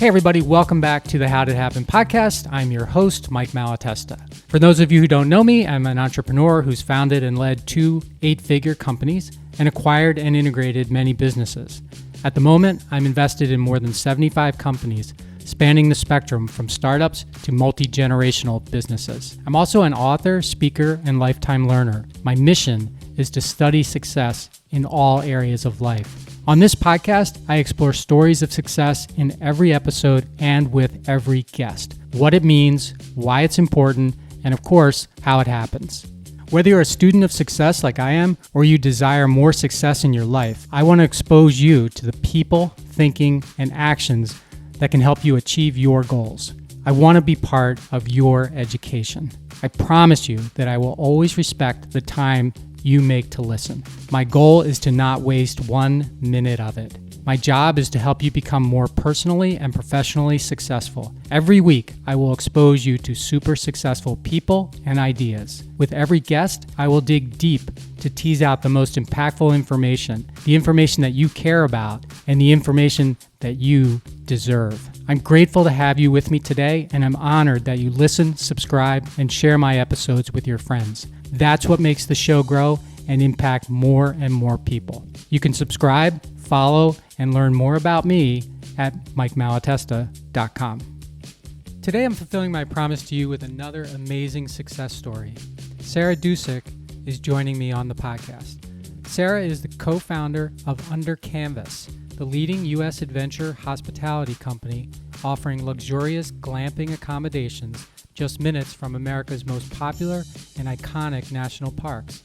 Hey everybody, welcome back to the How Did It Happen podcast. I'm your host, Mike Malatesta. For those of you who don't know me, I'm an entrepreneur who's founded and led 2 8-figure companies and acquired and integrated many businesses. At the moment, I'm invested in more than 75 companies, spanning the spectrum from startups to multi-generational businesses. I'm also an author, speaker, and lifetime learner. My mission is to study success in all areas of life. On this podcast, I explore stories of success in every episode and with every guest. What it means, why it's important, and of course, how it happens. Whether you're a student of success like I am, or you desire more success in your life, I want to expose you to the people, thinking, and actions that can help you achieve your goals. I want to be part of your education. I promise you that I will always respect the time you make to listen. My goal is to not waste 1 minute of it. My job is to help you become more personally and professionally successful. Every week, I will expose you to super successful people and ideas. With every guest, I will dig deep to tease out the most impactful information, the information that you care about, and the information that you deserve. I'm grateful to have you with me today, and I'm honored that you listen, subscribe, and share my episodes with your friends. That's what makes the show grow and impact more and more people. You can subscribe, follow, and learn more about me at MikeMalatesta.com. Today, I'm fulfilling my promise to you with another amazing success story. Sarah Dusek is joining me on the podcast. Sarah is the co-founder of Under Canvas, the leading U.S. adventure hospitality company offering luxurious glamping accommodations just minutes from America's most popular and iconic national parks.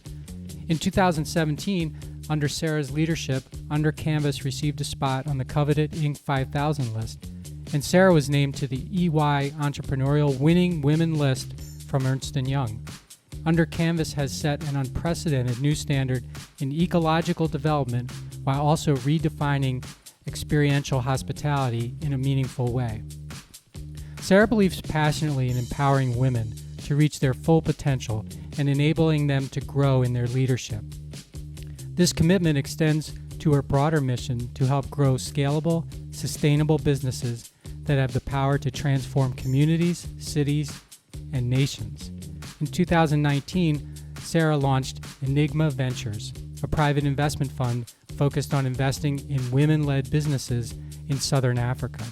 In 2017, under Sarah's leadership, Under Canvas received a spot on the coveted Inc. 5000 list, and Sarah was named to the EY Entrepreneurial Winning Women list from Ernst Young. Under Canvas has set an unprecedented new standard in ecological development while also redefining experiential hospitality in a meaningful way. Sarah believes passionately in empowering women to reach their full potential and enabling them to grow in their leadership. This commitment extends to her broader mission to help grow scalable, sustainable businesses that have the power to transform communities, cities, and nations. In 2019, Sarah launched Enygma Ventures, a private investment fund focused on investing in women-led businesses in Southern Africa.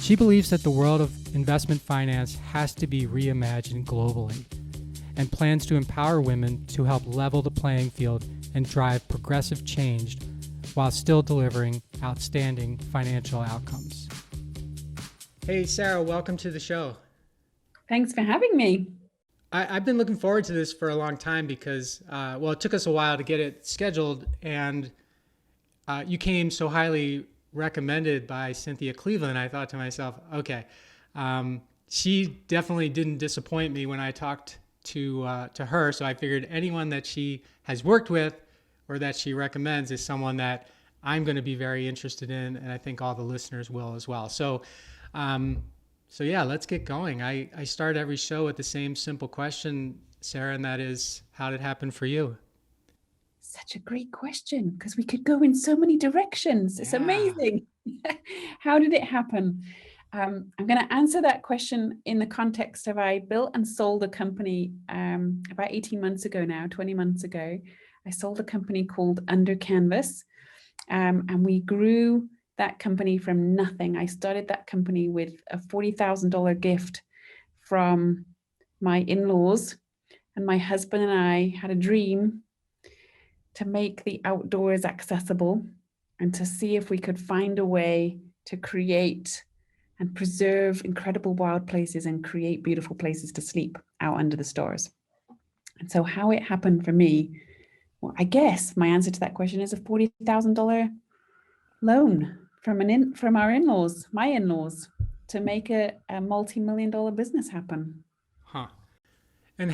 She believes that the world of investment finance has to be reimagined globally and plans to empower women to help level the playing field and drive progressive change while still delivering outstanding financial outcomes. Hey, Sarah, welcome to the show. Thanks for having me. I've been looking forward to this for a long time because, it took us a while to get it scheduled, and you came so highly recommended by Cynthia Cleveland. I thought to myself, okay, she definitely didn't disappoint me when I talked to her. So I figured anyone that she has worked with or that she recommends is someone that I'm going to be very interested in, and I think all the listeners will as well. So yeah, let's get going. I start every show with the same simple question, Sarah, and that is, how did it happen for you? Such a great question, because we could go in so many directions. It's amazing. How did it happen? I'm going to answer that question in the context of I built and sold a company about 18 months ago now, 20 months ago. I sold a company called Under Canvas, and we grew that company from nothing. I started that company with a $40,000 gift from my in-laws, and my husband and I had a dream to make the outdoors accessible and to see if we could find a way to create and preserve incredible wild places and create beautiful places to sleep out under the stars. And so how it happened for me, well, I guess my answer to that question is a $40,000 loan from our in-laws, my in-laws, to make a multi-million-dollar business happen. Huh. And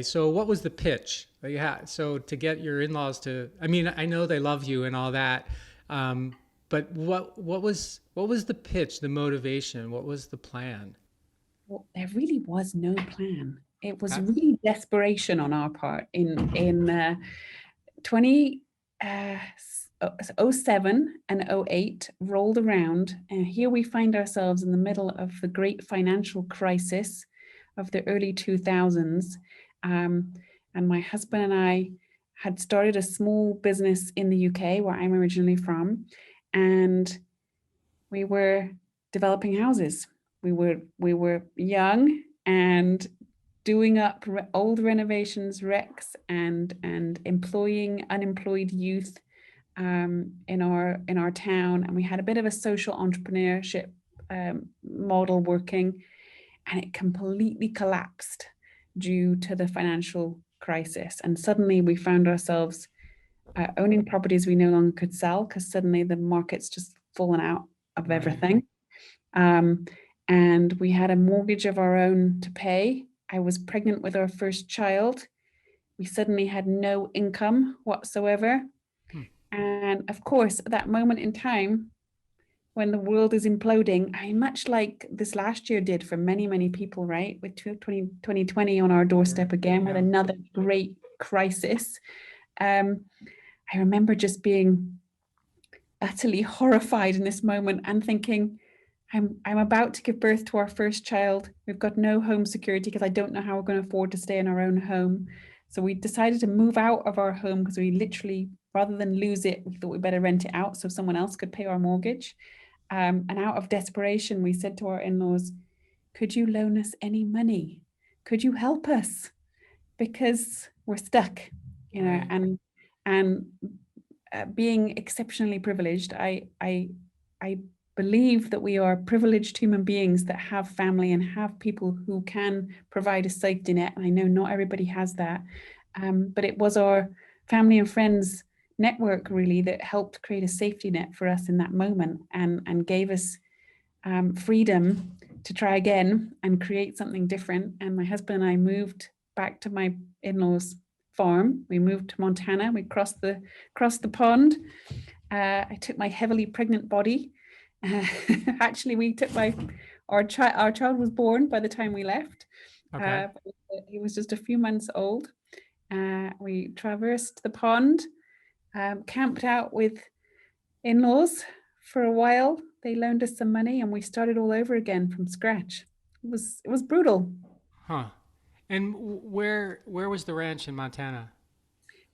so what was the pitch that you had? So to get your in-laws to, I mean, I know they love you and all that, but what was the pitch, the motivation? What was the plan? Well, there really was no plan. It was really desperation on our part. In 07 and 08 rolled around, and here we find ourselves in the middle of the great financial crisis of the early 2000s. And my husband and I had started a small business in the UK, where I'm originally from, and we were developing houses. We were young and doing up old renovations, recs, and employing unemployed youth in our town. And we had a bit of a social entrepreneurship model working, and it completely collapsed due to the financial crisis. And suddenly we found ourselves owning properties we no longer could sell, because suddenly the market's just fallen out of everything. And we had a mortgage of our own to pay. I was pregnant with our first child. We suddenly had no income whatsoever. And of course, at that moment in time, when the world is imploding, much like this last year did for many, many people, right? With 2020 on our doorstep again, with another great crisis. I remember just being utterly horrified in this moment and thinking, I'm about to give birth to our first child. We've got no home security because I don't know how we're going to afford to stay in our own home. So we decided to move out of our home, because we literally, rather than lose it, we thought we better rent it out so someone else could pay our mortgage. And out of desperation, we said to our in-laws, could you loan us any money? Could you help us? Because we're stuck, you know, and being exceptionally privileged, I believe that we are privileged human beings that have family and have people who can provide a safety net. And I know not everybody has that, but it was our family and friends network really that helped create a safety net for us in that moment, and gave us freedom to try again and create something different. And my husband and I moved back to my in-laws' farm. We moved to Montana. We crossed the pond. I took my heavily pregnant body. Actually, we took our child was born by the time we left. Okay. He was just a few months old. We traversed the pond, camped out with in-laws for a while. They loaned us some money, and we started all over again from scratch. It was brutal. Huh. And where was the ranch in Montana?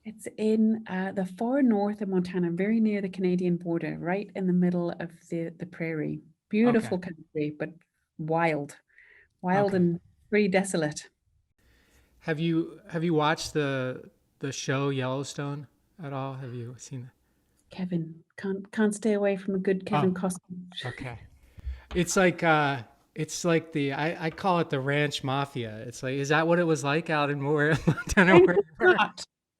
It's in the far north of Montana, very near the Canadian border, right in the middle of the prairie. Beautiful country, but wild and pretty desolate. Have you watched the show Yellowstone at all? Have you seen that? Kevin, can't stay away from a good Kevin Costner. Okay. It's like I call it the ranch mafia. It's like, is that what it was like out in Montana?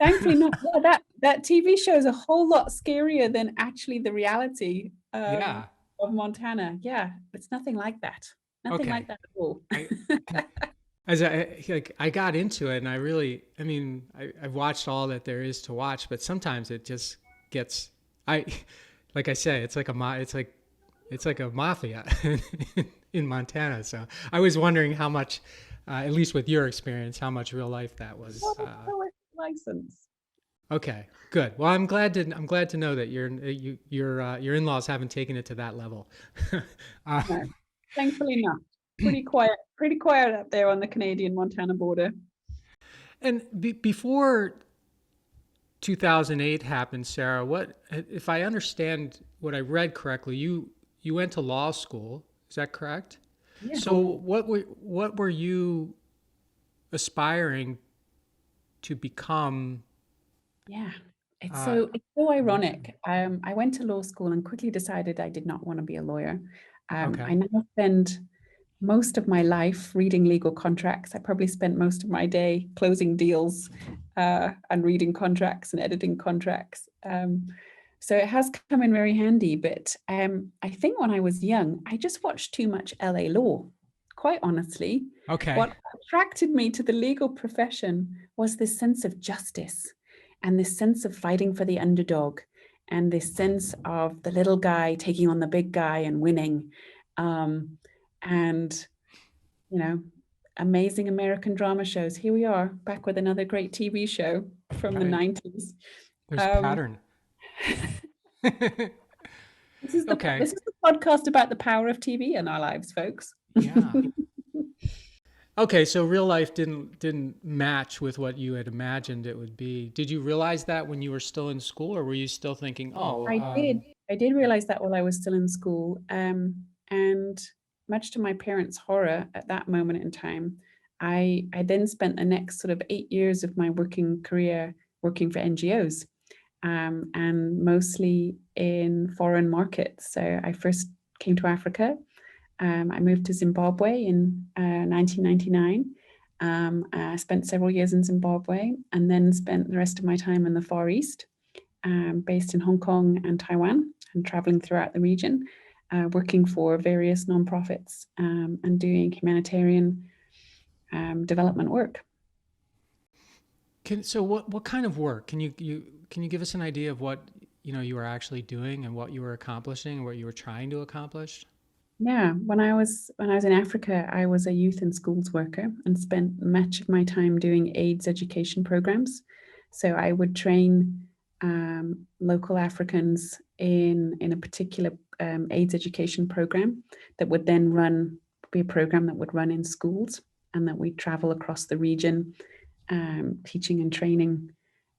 Thankfully not. Yeah, that TV show is a whole lot scarier than actually the reality of Montana. Yeah, it's nothing like that. Nothing like that at all. I got into it, and I've watched all that there is to watch, but sometimes it just gets, like I say, it's like a mafia in Montana. So I was wondering how much, at least with your experience, how much real life that was. License. Okay, good. Well, I'm glad to know that your in-laws haven't taken it to that level. No, thankfully not. Pretty quiet up there on the Canadian-Montana border. And before 2008 happened, Sarah, what, if I understand what I read correctly, you went to law school. Is that correct? Yeah. So what were you aspiring to become? Yeah, it's so ironic. I went to law school and quickly decided I did not want to be a lawyer. I now spend most of my life reading legal contracts. I probably spent most of my day closing deals and reading contracts and editing contracts. So it has come in very handy. But I think when I was young, I just watched too much LA Law, quite honestly. Okay. What attracted me to the legal profession was this sense of justice and this sense of fighting for the underdog and this sense of the little guy taking on the big guy and winning. And, you know, amazing American drama shows. Here we are back with another great TV show from the 90s. There's a pattern. Okay. This is the podcast about the power of TV in our lives, folks. Yeah. Okay, so real life didn't match with what you had imagined it would be. Did you realize that when you were still in school, or were you still thinking, "Oh, I did. I did realize that while I was still in school. And much to my parents' horror at that moment in time, I then spent the next sort of 8 years of my working career working for NGOs, and mostly in foreign markets. So I first came to Africa. I moved to Zimbabwe in 1999. I spent several years in Zimbabwe and then spent the rest of my time in the Far East, based in Hong Kong and Taiwan, and traveling throughout the region, working for various nonprofits, and doing humanitarian development work. so what kind of work? Can you give us an idea of what you were actually doing and what you were accomplishing and what you were trying to accomplish? Yeah, when I was in Africa, I was a youth and schools worker and spent much of my time doing AIDS education programs. So I would train local Africans in a particular AIDS education program that would then be a program that would run in schools, and that we'd travel across the region, teaching and training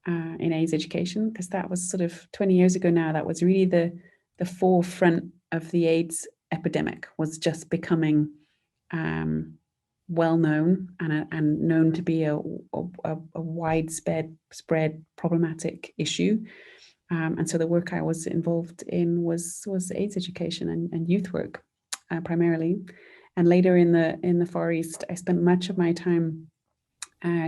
in AIDS education, because that was sort of 20 years ago now. That was really the forefront of the AIDS epidemic, was just becoming well known and known to be a widespread problematic issue. And so the work I was involved in was AIDS education and youth work, primarily. And later in the Far East, I spent much of my time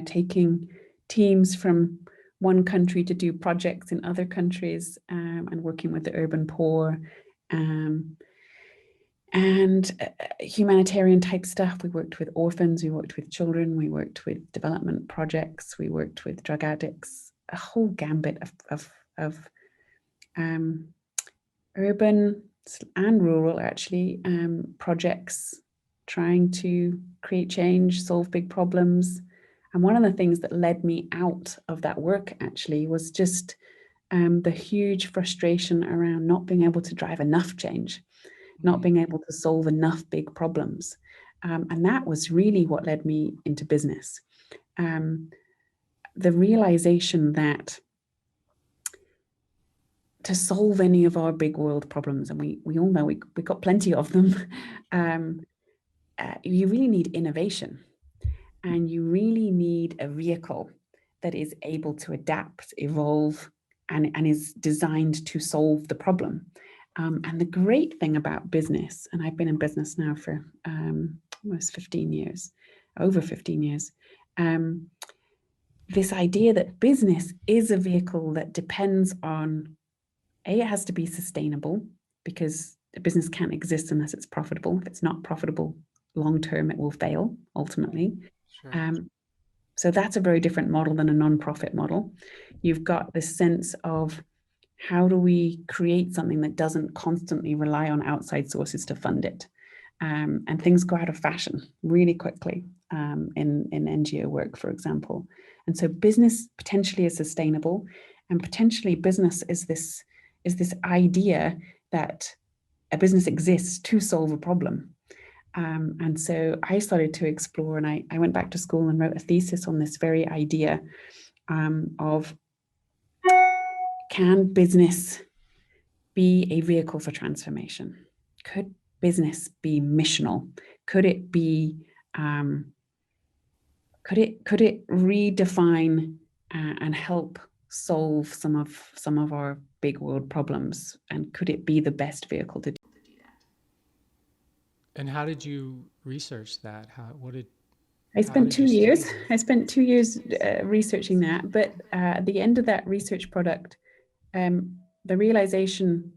taking teams from one country to do projects in other countries, and working with the urban poor, and humanitarian type stuff. We worked with orphans, we worked with children, we worked with development projects, we worked with drug addicts, a whole gambit of urban and rural, actually, projects trying to create change, solve big problems. And one of the things that led me out of that work, actually, was just the huge frustration around not being able to drive enough change, not being able to solve enough big problems. And that was really what led me into business. The realization that to solve any of our big world problems, and we all know we got plenty of them, you really need innovation, and you really need a vehicle that is able to adapt, evolve, and is designed to solve the problem. And the great thing about business, and I've been in business now for almost 15 years, over 15 years, this idea that business is a vehicle that depends on, it has to be sustainable, because a business can't exist unless it's profitable. If it's not profitable long term, it will fail ultimately. Sure. So that's a very different model than a non-profit model. You've got this sense of, how do we create something that doesn't constantly rely on outside sources to fund it? And things go out of fashion really quickly, in NGO work, for example. And so business potentially is sustainable, and potentially business is this idea that a business exists to solve a problem. And so I started to explore, and I went back to school and wrote a thesis on this very idea, of, can business be a vehicle for transformation? Could business be missional? Could it be, could it redefine and help solve some of our big world problems? And could it be the best vehicle to do that? And how did you research that? I spent 2 years. I spent 2 years researching that. But at the end of that research product, the realization,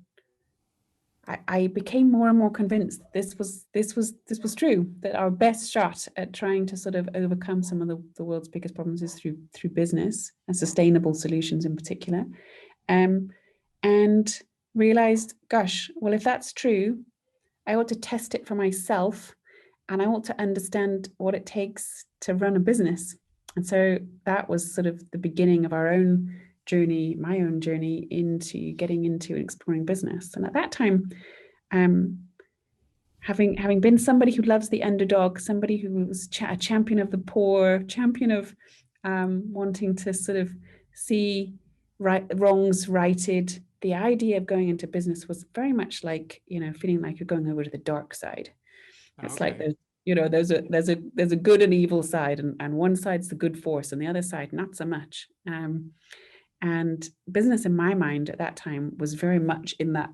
I became more and more convinced this was true, that our best shot at trying to sort of overcome some of the world's biggest problems is through business, and sustainable solutions in particular. And realized, gosh, well, if that's true, I ought to test it for myself, and I ought to understand what it takes to run a business. And so that was sort of the beginning of our own journey, my own journey into getting into and exploring business. And at that time, having been somebody who loves the underdog, somebody who was a champion of the poor, champion of wanting to sort of see wrongs righted, the idea of going into business was very much like, feeling like you're going over to the dark side. It's like there's a good and evil side, and one side's the good force and the other side not so much. And business in my mind at that time was very much in that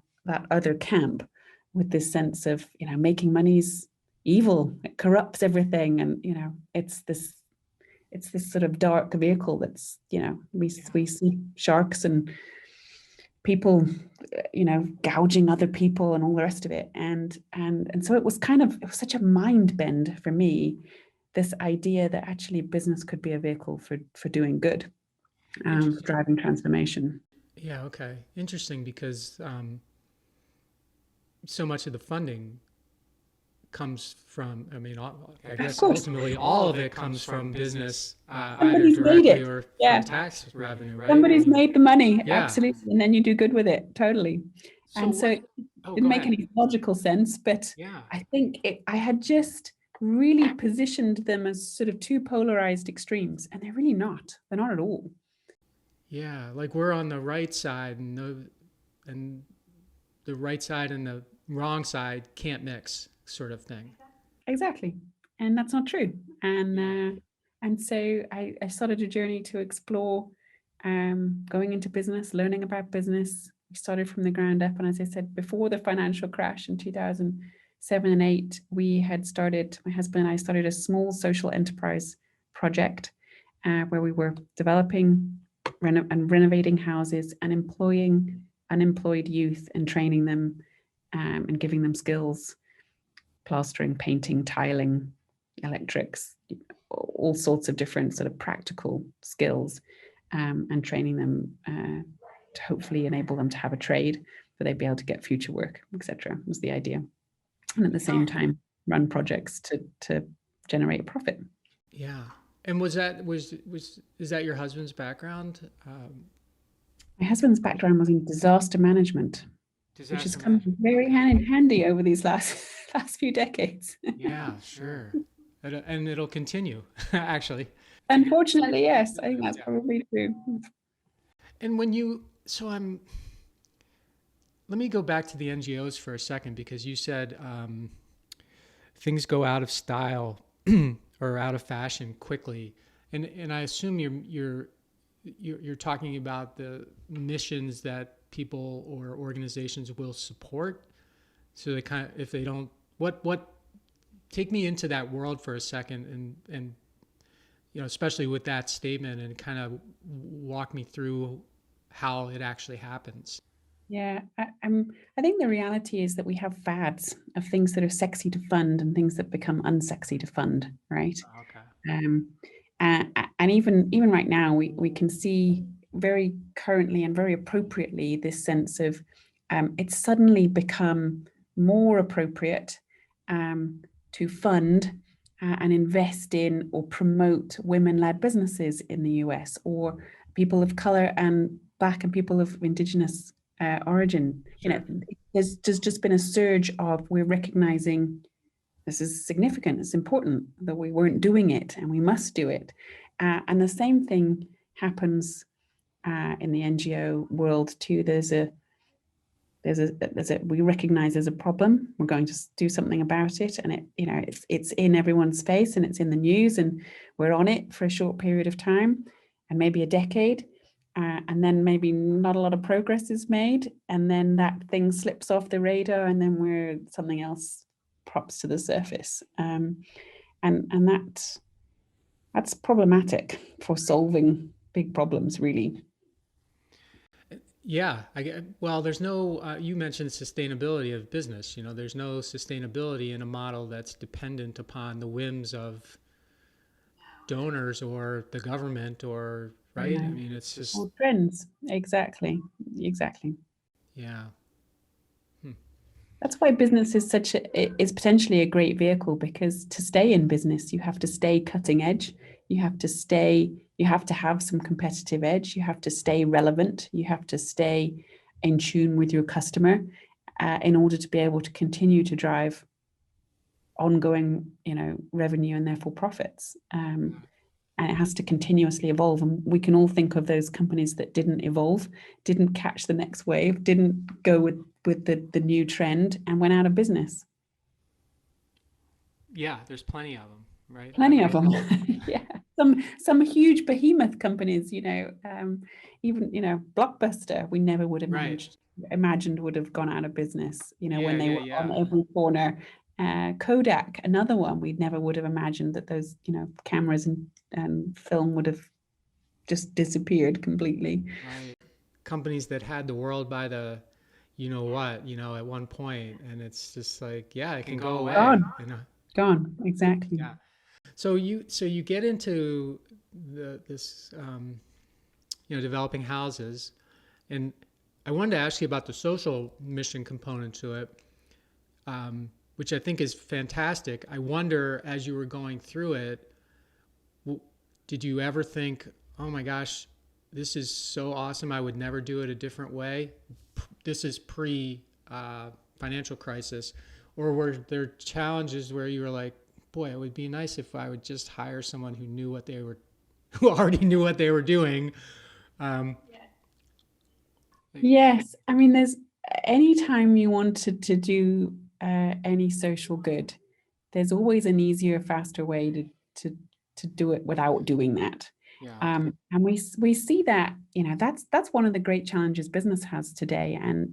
other camp, with this sense of, making money's evil, it corrupts everything, and it's this sort of dark vehicle that's, we see sharks and people, gouging other people and all the rest of it. And so it was such a mind bend for me, this idea that actually business could be a vehicle for doing good, driving transformation. Yeah, okay. Interesting, because so much of the funding comes from, I guess ultimately all of it comes from business, either directly or from tax revenue, right? Somebody's made the money, absolutely, and then you do good with it, totally. So it didn't make any logical sense, but I think I had just really positioned them as sort of two polarized extremes, and they're really not. They're not at all. Yeah, like we're on the right side, and the right side and the wrong side can't mix, sort of thing. Exactly. And that's not true. And so I started a journey to explore going into business, learning about business. We started from the ground up. And as I said, before the financial crash in 2007 and 8, my husband and I started a small social enterprise project where we were developing and renovating houses and employing unemployed youth and training them and giving them skills, plastering, painting, tiling, electrics, all sorts of different sort of practical skills, and training them to hopefully enable them to have a trade where they'd be able to get future work, etc. was the idea. And at the same time, run projects to generate profit. Yeah. And is that your husband's background? My husband's background was in disaster management, which has come very handy over these last few decades. Yeah, sure. And it'll continue, actually. Unfortunately, yes. I think that's probably true. And let me go back to the NGOs for a second, because you said things go out of style or out of fashion quickly. And I assume you're talking about the missions that people or organizations will support. So they if they don't, take me into that world for a second, and especially with that statement, and kind of walk me through how it actually happens. Yeah, I think the reality is that we have fads of things that are sexy to fund and things that become unsexy to fund, right? Okay. And even right now, we can see very currently and very appropriately this sense of it's suddenly become more appropriate to fund and invest in or promote women-led businesses in the US, or people of color and Black and people of Indigenous origin. Sure. There's just been a surge of, we're recognizing this is significant, it's important that we weren't doing it and we must do it. And the same thing happens in the NGO world too. We recognize there's a problem, we're going to do something about it, and it's in everyone's face and it's in the news, and we're on it for a short period of time and maybe a decade, and then maybe not a lot of progress is made, and then that thing slips off the radar, and then something else pops to the surface, and that's problematic for solving big problems, really. Yeah. There's no, you mentioned sustainability of business. There's no sustainability in a model that's dependent upon the whims of donors or the government, or, right? Yeah. I mean, it's just all trends. Exactly. Yeah. That's why business is is potentially a great vehicle, because to stay in business, you have to stay cutting edge. You have to have some competitive edge. You have to stay relevant. You have to stay in tune with your customer in order to be able to continue to drive ongoing, revenue and therefore profits. And it has to continuously evolve. And we can all think of those companies that didn't evolve, didn't catch the next wave, didn't go with the new trend, and went out of business. Yeah, there's plenty of them, right? Plenty of them. Yeah, some huge behemoth companies, even Blockbuster, we never would have imagined would have gone out of business, when they were on every corner. Kodak, another one, we never would have imagined that those, cameras and film would have just disappeared completely. Right. Companies that had the world by the, at one point, and it's just like, it can go away. Gone, exactly. Yeah. So you get into this developing houses, and I wanted to ask you about the social mission component to it, which I think is fantastic. I wonder, as you were going through it, did you ever think, oh my gosh, this is so awesome, I would never do it a different way? This is pre-financial crisis. Or were there challenges where you were like, boy, it would be nice if I would just hire someone who already knew what they were doing? Yes. I mean, there's anytime you wanted to do any social good, there's always an easier, faster way to do it without doing that. Yeah. And we see that, that's one of the great challenges business has today. And,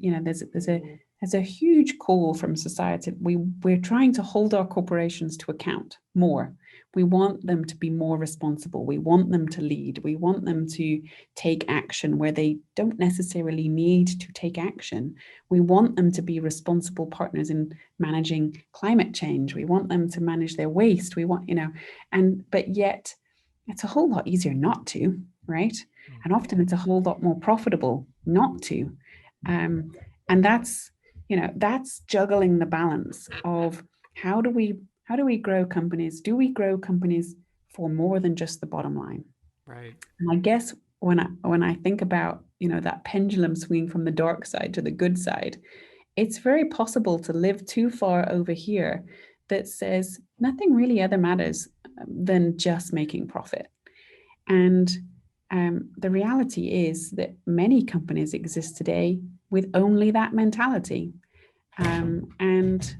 there's a huge call from society. We're trying to hold our corporations to account more. We want them to be more responsible. We want them to lead. We want them to take action where they don't necessarily need to take action. We want them to be responsible partners in managing climate change. We want them to manage their waste. We want, but yet it's a whole lot easier not to, right? And often it's a whole lot more profitable not to. And that's juggling the balance of how do we grow companies? Do we grow companies for more than just the bottom line? Right. And I guess when I think about, that pendulum swinging from the dark side to the good side, it's very possible to live too far over here that says nothing really other matters than just making profit. And the reality is that many companies exist today with only that mentality. And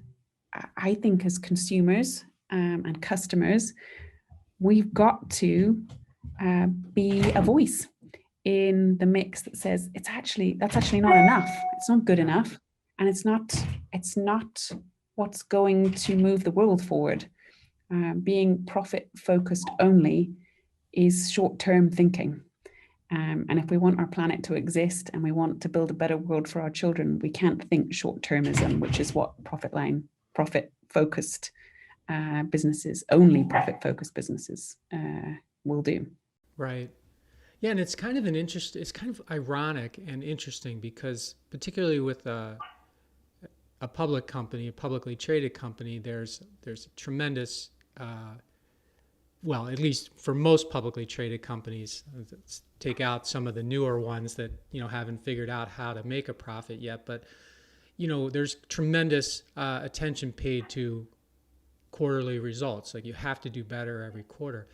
I think as consumers and customers, we've got to be a voice in the mix that says that's actually not enough. It's not good enough, and it's not what's going to move the world forward. Being profit focused only is short-term thinking. And if we want our planet to exist and we want to build a better world for our children, we can't think short-termism, which is what profit-focused businesses, only profit-focused businesses will do. Right. Yeah, and it's kind of ironic and interesting because particularly with a public company, a publicly traded company, there's a tremendous well, at least for most publicly traded companies, let's take out some of the newer ones that, haven't figured out how to make a profit yet. But, there's tremendous attention paid to quarterly results. Like you have to do better every quarter.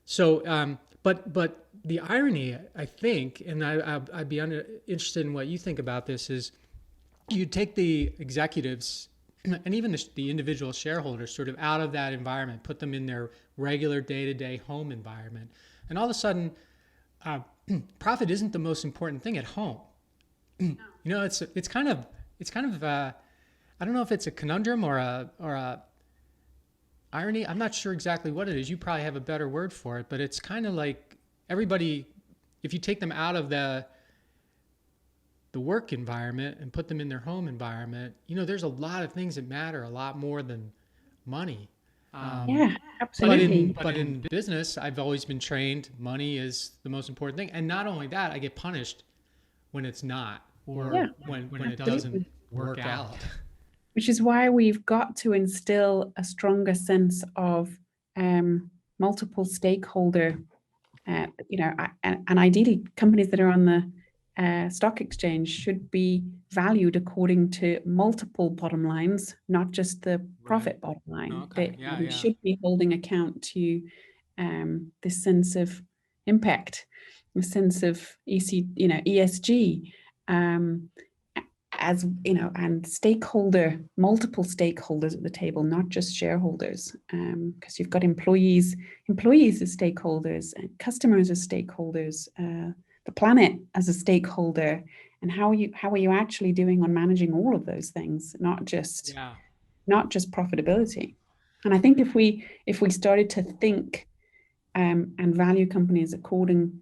So, but the irony, I think, and I'd be interested in what you think about this, is you take the executives and even the individual shareholders sort of out of that environment, put them in their regular day-to-day home environment. And all of a sudden, profit isn't the most important thing at home. No. It's kind of I don't know if it's a conundrum or a irony. I'm not sure exactly what it is. You probably have a better word for it, but it's kind of like everybody, if you take them out of the work environment and put them in their home environment, there's a lot of things that matter a lot more than money. Yeah, absolutely. But in business, I've always been trained money is the most important thing. And not only that, I get punished when it's not, or when it doesn't work out. Which is why we've got to instill a stronger sense of multiple stakeholder, and ideally companies that are on the stock exchange should be valued according to multiple bottom lines, not just the profit bottom line. Okay. They should be holding account to this sense of impact, a sense of ESG, as and multiple stakeholders at the table, not just shareholders, because you've got employees as stakeholders, and customers as stakeholders, the planet as a stakeholder, and how are you actually doing on managing all of those things, not just profitability. And I think if we started to think and value companies according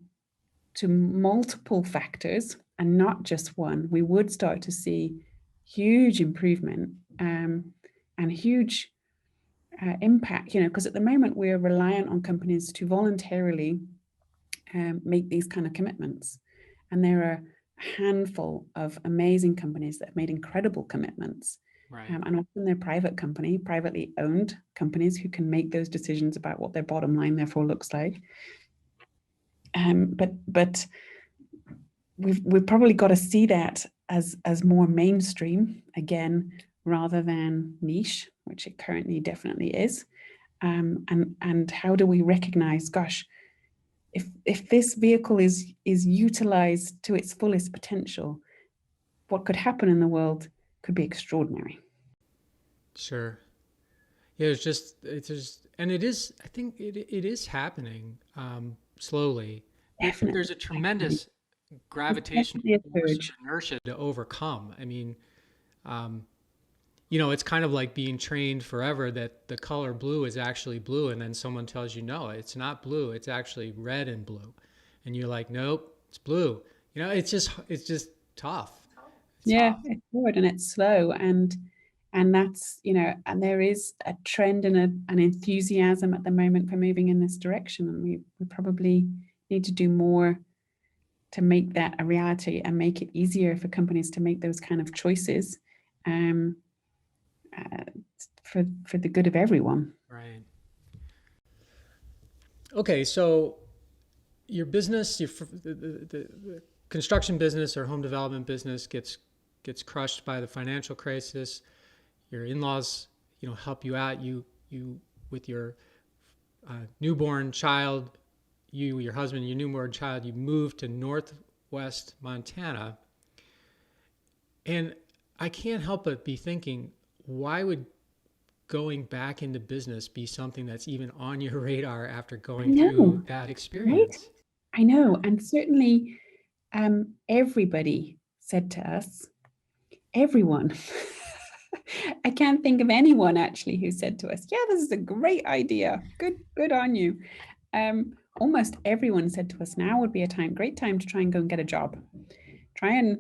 to multiple factors and not just one, we would start to see huge improvement and huge impact, because at the moment we're reliant on companies to voluntarily make these kind of commitments. And there are a handful of amazing companies that have made incredible commitments. Right. And often they're privately owned companies who can make those decisions about what their bottom line therefore looks like. But we've probably got to see that as more mainstream again, rather than niche, which it currently definitely is. And how do we recognize, gosh, if this vehicle is utilized to its fullest potential, what could happen in the world could be extraordinary. Sure. Yeah, it's just, and it is, I think it is happening slowly. Definitely. There's a tremendous gravitational force of inertia to overcome. I mean, it's kind of like being trained forever that the color blue is actually blue, and then someone tells you, no, it's not blue, it's actually red and blue. And you're like, nope, it's blue. It's just tough. It's tough. It's hard and it's slow, and that's, and there is a trend and an enthusiasm at the moment for moving in this direction, and we probably need to do more to make that a reality and make it easier for companies to make those kind of choices for the good of everyone. Right. Okay, so your business, the construction business or home development business gets crushed by the financial crisis. Your in-laws, help you out. You with your newborn child, your husband, your newborn child, you moved to Northwest Montana. And I can't help but be thinking, why would going back into business be something that's even on your radar after going through that experience? Right? I know. And certainly everybody said to us, everyone, I can't think of anyone actually who said to us, yeah, this is a great idea. Good on you. Almost everyone said to us, now would be a great time to try and go and get a job. Try and,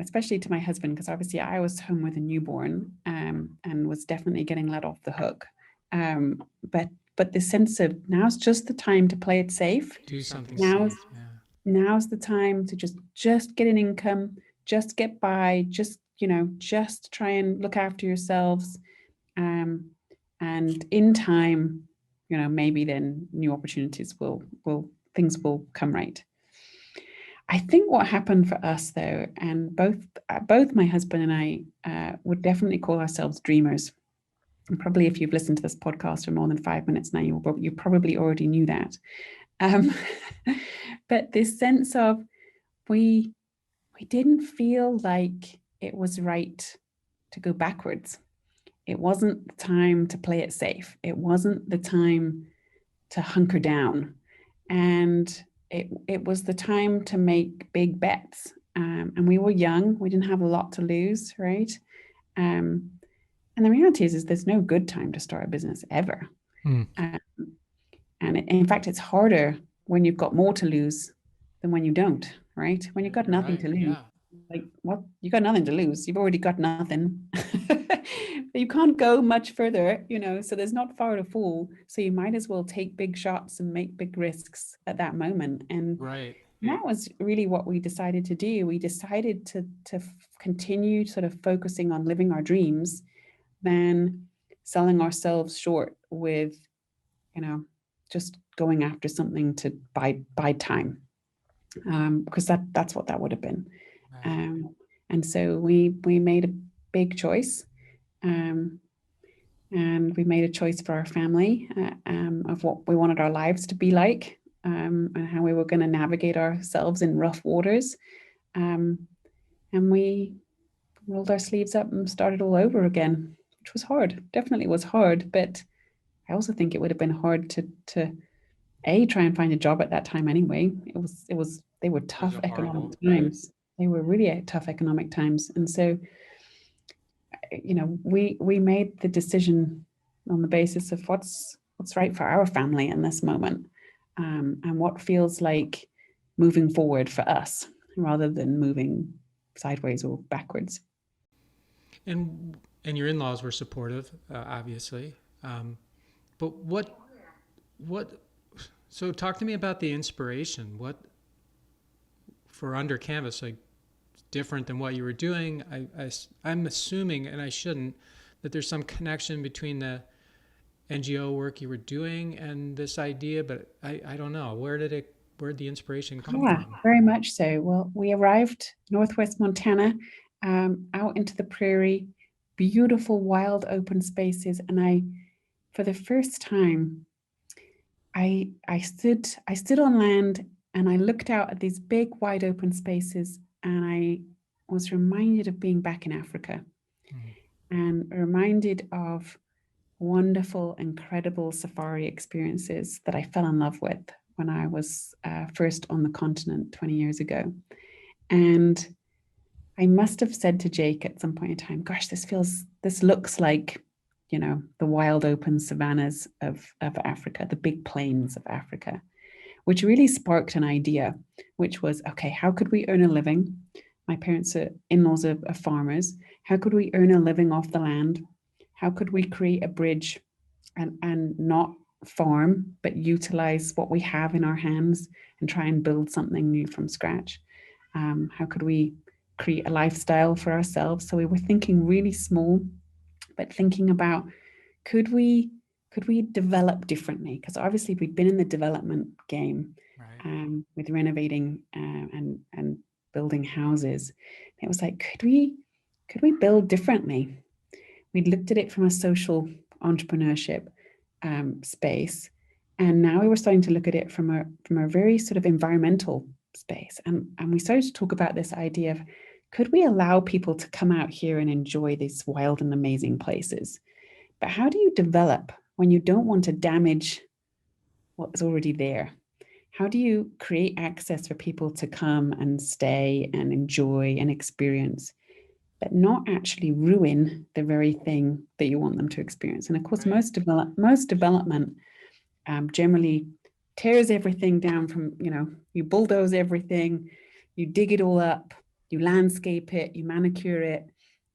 especially to my husband, because obviously I was home with a newborn and was definitely getting let off the hook. But the sense of now's just the time to play it safe. Do something safe. Yeah. Now's the time to just get an income, just get by, just try and look after yourselves. And in time, maybe then new opportunities things will come right. I think what happened for us though, and both my husband and I would definitely call ourselves dreamers. And probably if you've listened to this podcast for more than 5 minutes now, you probably already knew that. But this sense of we didn't feel like it was right to go backwards. It wasn't the time to play it safe. It wasn't the time to hunker down. And it was the time to make big bets. And we were young. We didn't have a lot to lose, right? And the reality is there's no good time to start a business ever. And in fact, it's harder when you've got more to lose than when you don't, right? When you've got nothing to lose. Like, what? You got nothing to lose. You've already got nothing. You can't go much further, so there's not far to fall. So you might as well take big shots and make big risks at that moment. And right. that was really what we decided to do. We decided to continue sort of focusing on living our dreams than selling ourselves short with, just going after something to buy time, because that's what that would have been. Right. And so we made a big choice, and we made a choice for our family, of what we wanted our lives to be like, and how we were going to navigate ourselves in rough waters. And we rolled our sleeves up and started all over again, which was hard. Definitely was hard, but I also think it would have been hard to try and find a job at that time anyway. They were tough economic times. They were really tough economic times. And so, we made the decision on the basis of what's right for our family in this moment, and what feels like moving forward for us rather than moving sideways or backwards. And your in-laws were supportive, obviously. But what? So talk to me about the inspiration. What for Under Canvas, like different than what you were doing? I'm assuming, and I shouldn't, that there's some connection between the NGO work you were doing and this idea, but I don't know. Where'd the inspiration come from? Very much so. Well, we arrived Northwest Montana, out into the prairie, beautiful wild open spaces, and for the first time, I stood on land and I looked out at these big wide open spaces, and I was reminded of being back in Africa, and reminded of wonderful, incredible safari experiences that I fell in love with when I was first on the continent 20 years ago. And I must have said to Jake at some point in time, gosh, this looks like, the wild open savannas of Africa, the big plains of Africa, which really sparked an idea, which was, okay, how could we earn a living? My parents are in-laws are farmers. How could we earn a living off the land? How could we create a bridge and not farm, but utilize what we have in our hands and try and build something new from scratch? How could we create a lifestyle for ourselves? So we were thinking really small, but thinking about, could we develop differently? Because obviously we'd been in the development game, right, with renovating and building houses. It was like, could we build differently? We'd looked at it from a social entrepreneurship space, and now we were starting to look at it from a very sort of environmental space, and we started to talk about this idea of, could we allow people to come out here and enjoy these wild and amazing places? But how do you develop when you don't want to damage what's already there? How do you create access for people to come and stay and enjoy and experience, but not actually ruin the very thing that you want them to experience? And of course, right, most development generally tears everything down from, you bulldoze everything, you dig it all up, you landscape it, you manicure it,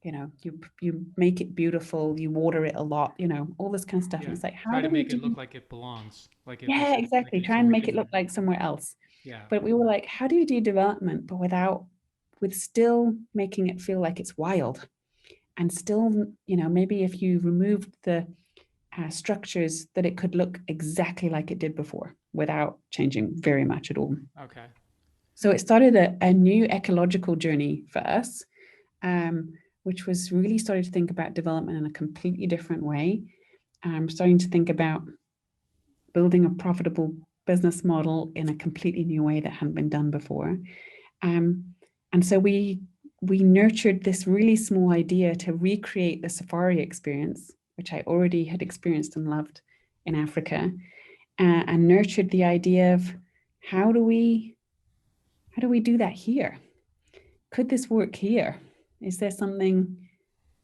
you make it beautiful, you water it a lot, all this kind of stuff. Yeah. And it's like, how try to make it look like it belongs. Exactly. Try and make it look like somewhere else. Yeah. But we were like, how do you do development, but with still making it feel like it's wild, and still, maybe if you removed the structures, that it could look exactly like it did before without changing very much at all. Okay. So it started a new ecological journey for us, which was really starting to think about development in a completely different way. Starting to think about building a profitable business model in a completely new way that hadn't been done before. And so we nurtured this really small idea to recreate the safari experience, which I already had experienced and loved in Africa, and nurtured the idea of, how do we do that here? Could this work here? Is there something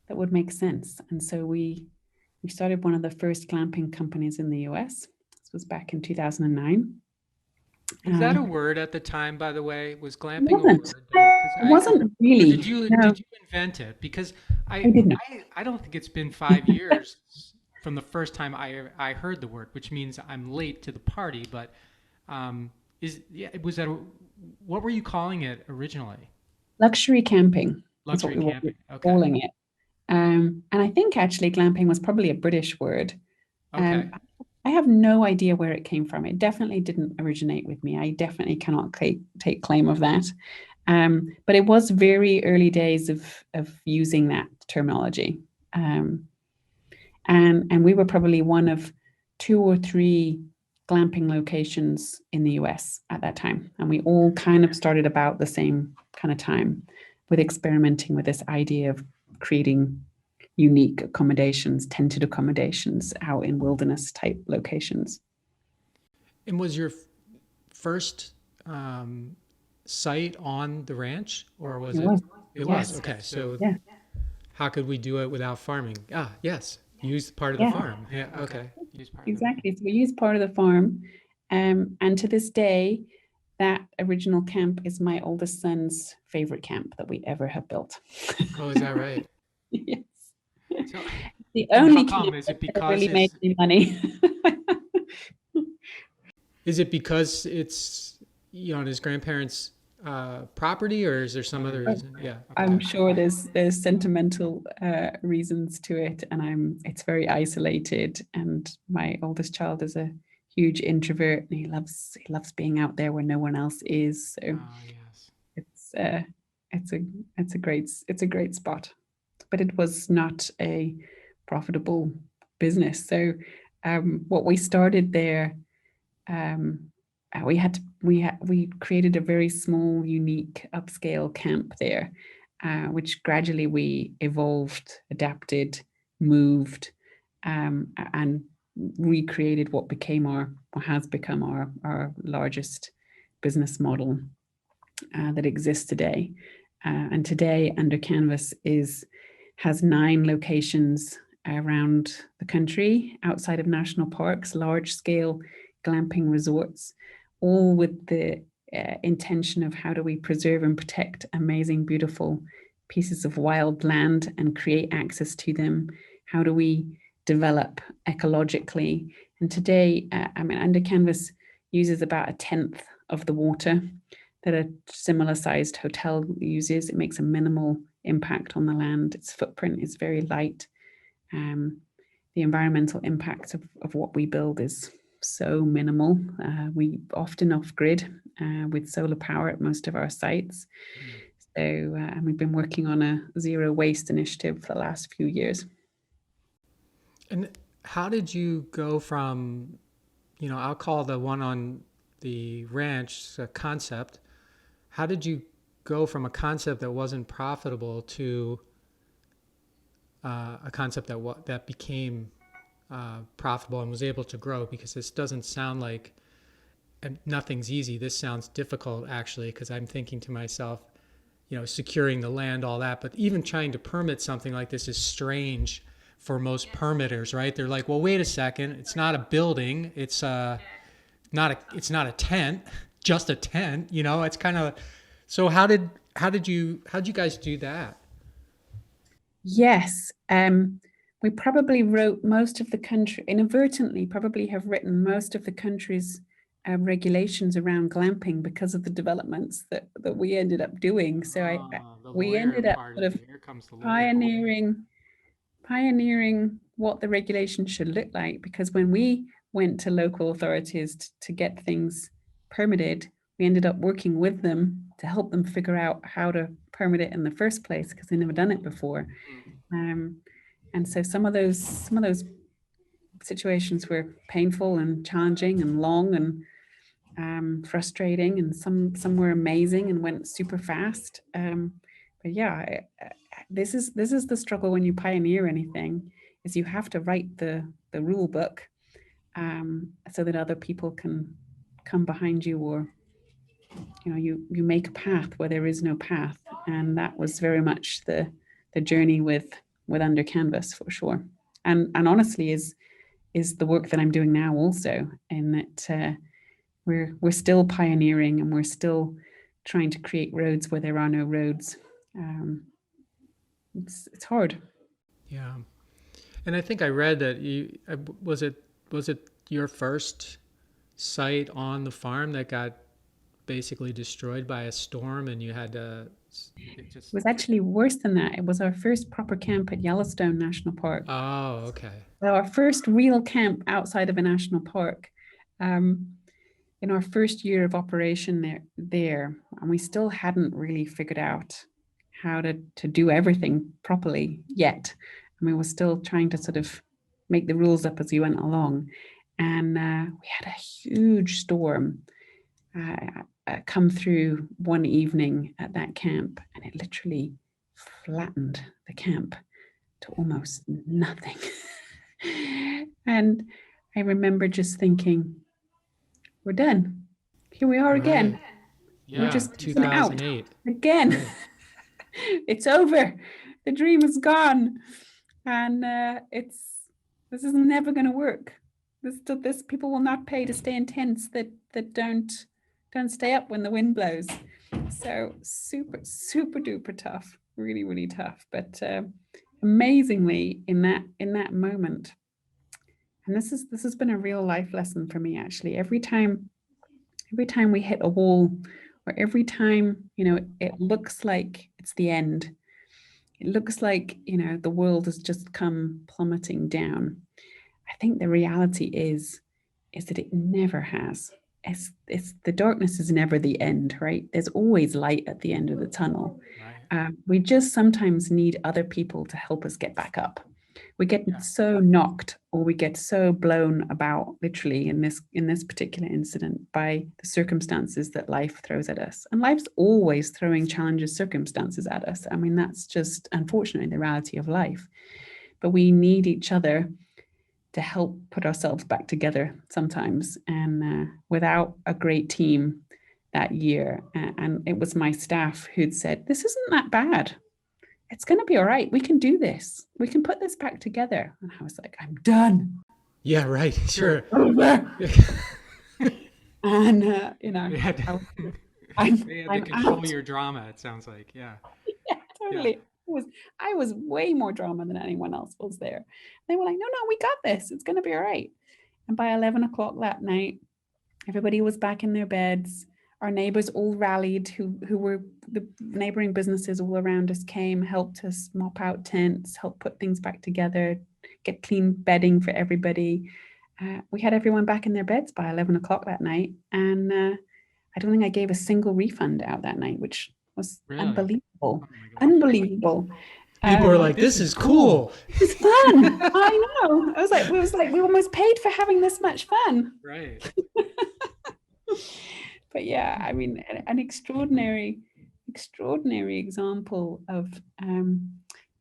that would make sense? And so we started one of the first glamping companies in the US. This was back in 2009. Was that a word at the time, by the way? Was glamping a word? It wasn't really. Did you invent it? Because I don't think it's been 5 years from the first time I heard the word, which means I'm late to the party. But what were you calling it originally? Luxury camping is what Luxury we were camping. Okay. calling it. And I think actually glamping was probably a British word. Okay. Um, I have no idea where it came from. It definitely didn't originate with me. I definitely cannot take claim of that. But it was very early days of using that terminology. Um, and we were probably one of two or three glamping locations in the US at that time. And we all kind of started about the same kind of time with experimenting with this idea of creating unique accommodations, tented accommodations out in wilderness type locations. And was your first um, site on the ranch, or was It it? was, It was. yes, Okay. So yeah, how could we do it without farming? Ah, yes. Use part of the yeah, farm. Yeah. Okay. Use part of the farm. exactly. So we used part of the farm. And to this day, that original camp is my oldest son's favorite camp that we ever have built. Oh, is that right? Yes. So, The and how only camp come? Is that it ever because really made it's any money. Is it because it's on his grandparents' property, or is there some other reason? Yeah. I'm Okay. sure there's sentimental reasons to it, and it's very isolated. And my oldest child is a huge introvert, and he loves being out there where no one else is. So Ah, yes. it's uh, it's a great spot, but it was not a profitable business. So what we started there, um, we created a very small, unique upscale camp there, which gradually we evolved, adapted, moved, and recreated what has become our largest business model that exists today. And today, Under Canvas has 9 locations around the country, outside of national parks, large scale glamping resorts, all with the intention of how do we preserve and protect amazing, beautiful pieces of wild land and create access to them? How do we develop ecologically? And today, Under Canvas uses about a tenth of the water that a similar sized hotel uses. It makes a minimal impact on the land. Its footprint is very light. Um, the environmental impact of what we build is so minimal. We often off grid with solar power at most of our sites. So, and we've been working on a zero waste initiative for the last few years. And how did you go from, I'll call the one on the ranch a concept. How did you go from a concept that wasn't profitable to a concept that became profitable and was able to grow? Because this doesn't sound like, and nothing's easy. This sounds difficult actually, because I'm thinking to myself, securing the land, all that, but even trying to permit something like this is strange for most permitters, right? They're like, well, wait a second, it's not a building, it's not a tent, just a tent, it's kind of. So how did you guys do that? Yes. We probably wrote most of the country, inadvertently, probably have written most of the country's regulations around glamping because of the developments that we ended up doing. So The we lawyer ended up part sort of of it. Here comes the lawyer. pioneering what the regulations should look like. Because when we went to local authorities to get things permitted, we ended up working with them to help them figure out how to permit it in the first place because they never done it before. Um, and so some of those situations were painful and challenging and long and frustrating, and some were amazing and went super fast. But yeah, this is the struggle when you pioneer anything, is you have to write the rule book so that other people can come behind you, or you make a path where there is no path. And that was very much the journey with Under Canvas, for sure. And honestly is the work that I'm doing now also, in that we're still pioneering and we're still trying to create roads where there are no roads. Um, it's hard. Yeah. And I think I read that was it your first site on the farm that got basically destroyed by a storm and you had to, it It just, was actually worse than that. It was our first proper camp at Yellowstone National Park. oh, okay. So our first real camp outside of a national park. In our first year of operation there, and we still hadn't really figured out how to do everything properly yet. And we were still trying to sort of make the rules up as we went along. And we had a huge storm come through one evening at that camp, and it literally flattened the camp to almost nothing. And I remember just thinking, we're done. Here we are again. Yeah, We're just out 2008. again. Right. It's over. The dream is gone, and this is never going to work. This people will not pay to stay in tents that don't stay up when the wind blows. So super duper tough, really really tough. But amazingly, in that moment, and this has been a real life lesson for me actually. Every time we hit a wall, or every time, it looks like it's the end, it looks like, the world has just come plummeting down, I think the reality is that it never has. It's the darkness is never the end, right? There's always light at the end of the tunnel. Right. We just sometimes need other people to help us get back up. We get so knocked, or we get so blown about, literally in this particular incident, by the circumstances that life throws at us. And life's always throwing challenges, circumstances at us. I mean, that's just unfortunately the reality of life. But we need each other to help put ourselves back together sometimes. And without a great team that year, and it was my staff who'd said, this isn't that bad. It's going to be all right. We can do this. We can put this back together. And I was like, I'm done. Yeah, right. Sure. Over. And, You had to, I'm control out. your drama, it sounds like. Yeah. Yeah, totally. Yeah. I was way more drama than anyone else was there. They were like, no, we got this. It's going to be all right. And by 11 o'clock that night, everybody was back in their beds. Our neighbors all rallied, who were the neighboring businesses all around us, came, helped us mop out tents, help put things back together, get clean bedding for everybody. We had everyone back in their beds by 11 o'clock that night. And I don't think I gave a single refund out that night, which was unbelievable. Oh unbelievable. People were like, this is cool. It's fun. I know. We almost paid for having this much fun. Right. But yeah, I mean, an extraordinary example of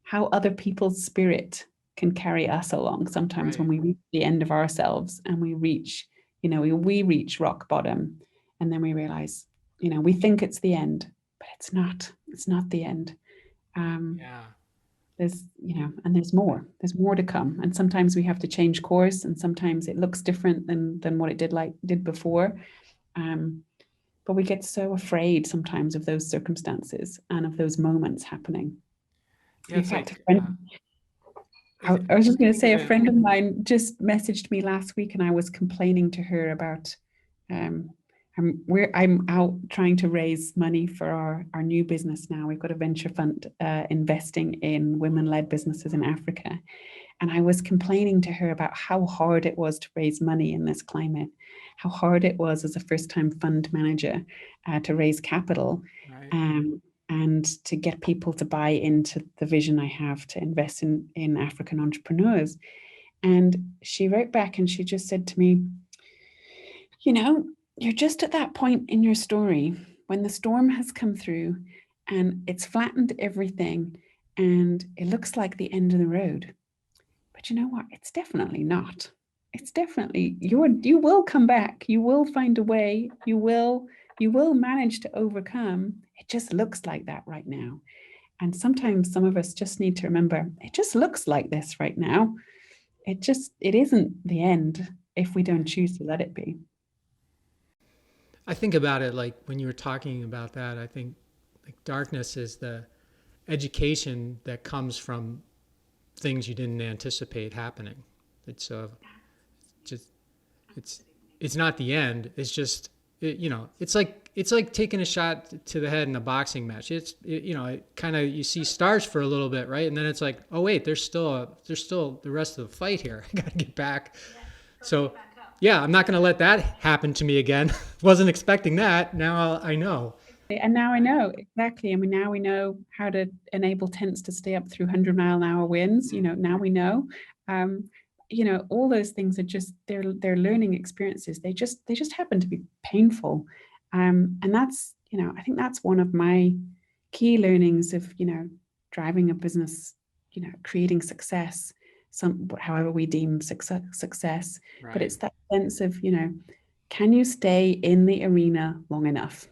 how other people's spirit can carry us along sometimes. Right. When we reach the end of ourselves and we reach rock bottom, and then we realize, we think it's the end, but it's not the end. There's, and there's more to come. And sometimes we have to change course, and sometimes it looks different than what it did before. But we get so afraid sometimes of those circumstances and of those moments happening. Yeah, in fact, I was just going to say, a friend of mine just messaged me last week, and I was complaining to her about I'm out trying to raise money for our new business now. We've got a venture fund investing in women-led businesses in Africa. And I was complaining to her about how hard it was to raise money in this climate, how hard it was as a first-time fund manager to raise capital, right. And to get people to buy into the vision I have to invest in African entrepreneurs. And she wrote back and she just said to me, you're just at that point in your story when the storm has come through and it's flattened everything and it looks like the end of the road. But you know what? It's definitely not. It's definitely, you will come back. You will find a way. You will manage to overcome. It just looks like that right now. And sometimes some of us just need to remember, it just looks like this right now. It isn't the end if we don't choose to let it be. I think about it like when you were talking about that, I think like darkness is the education that comes from things you didn't anticipate happening. It's not the end. It's just, it's like it's like taking a shot to the head in a boxing match. It kind of, you see stars for a little bit, right? And then it's like, oh wait, there's still the rest of the fight here. I got to get back. So yeah, I'm not going to let that happen to me again. Wasn't expecting that. Now I know. And now I know, exactly. I mean, now we know how to enable tents to stay up through 100-mile-an-hour winds. Now we know. All those things are just they're learning experiences. They just happen to be painful, and that's I think that's one of my key learnings of driving a business, creating success, however we deem success. Right. But it's that sense of can you stay in the arena long enough?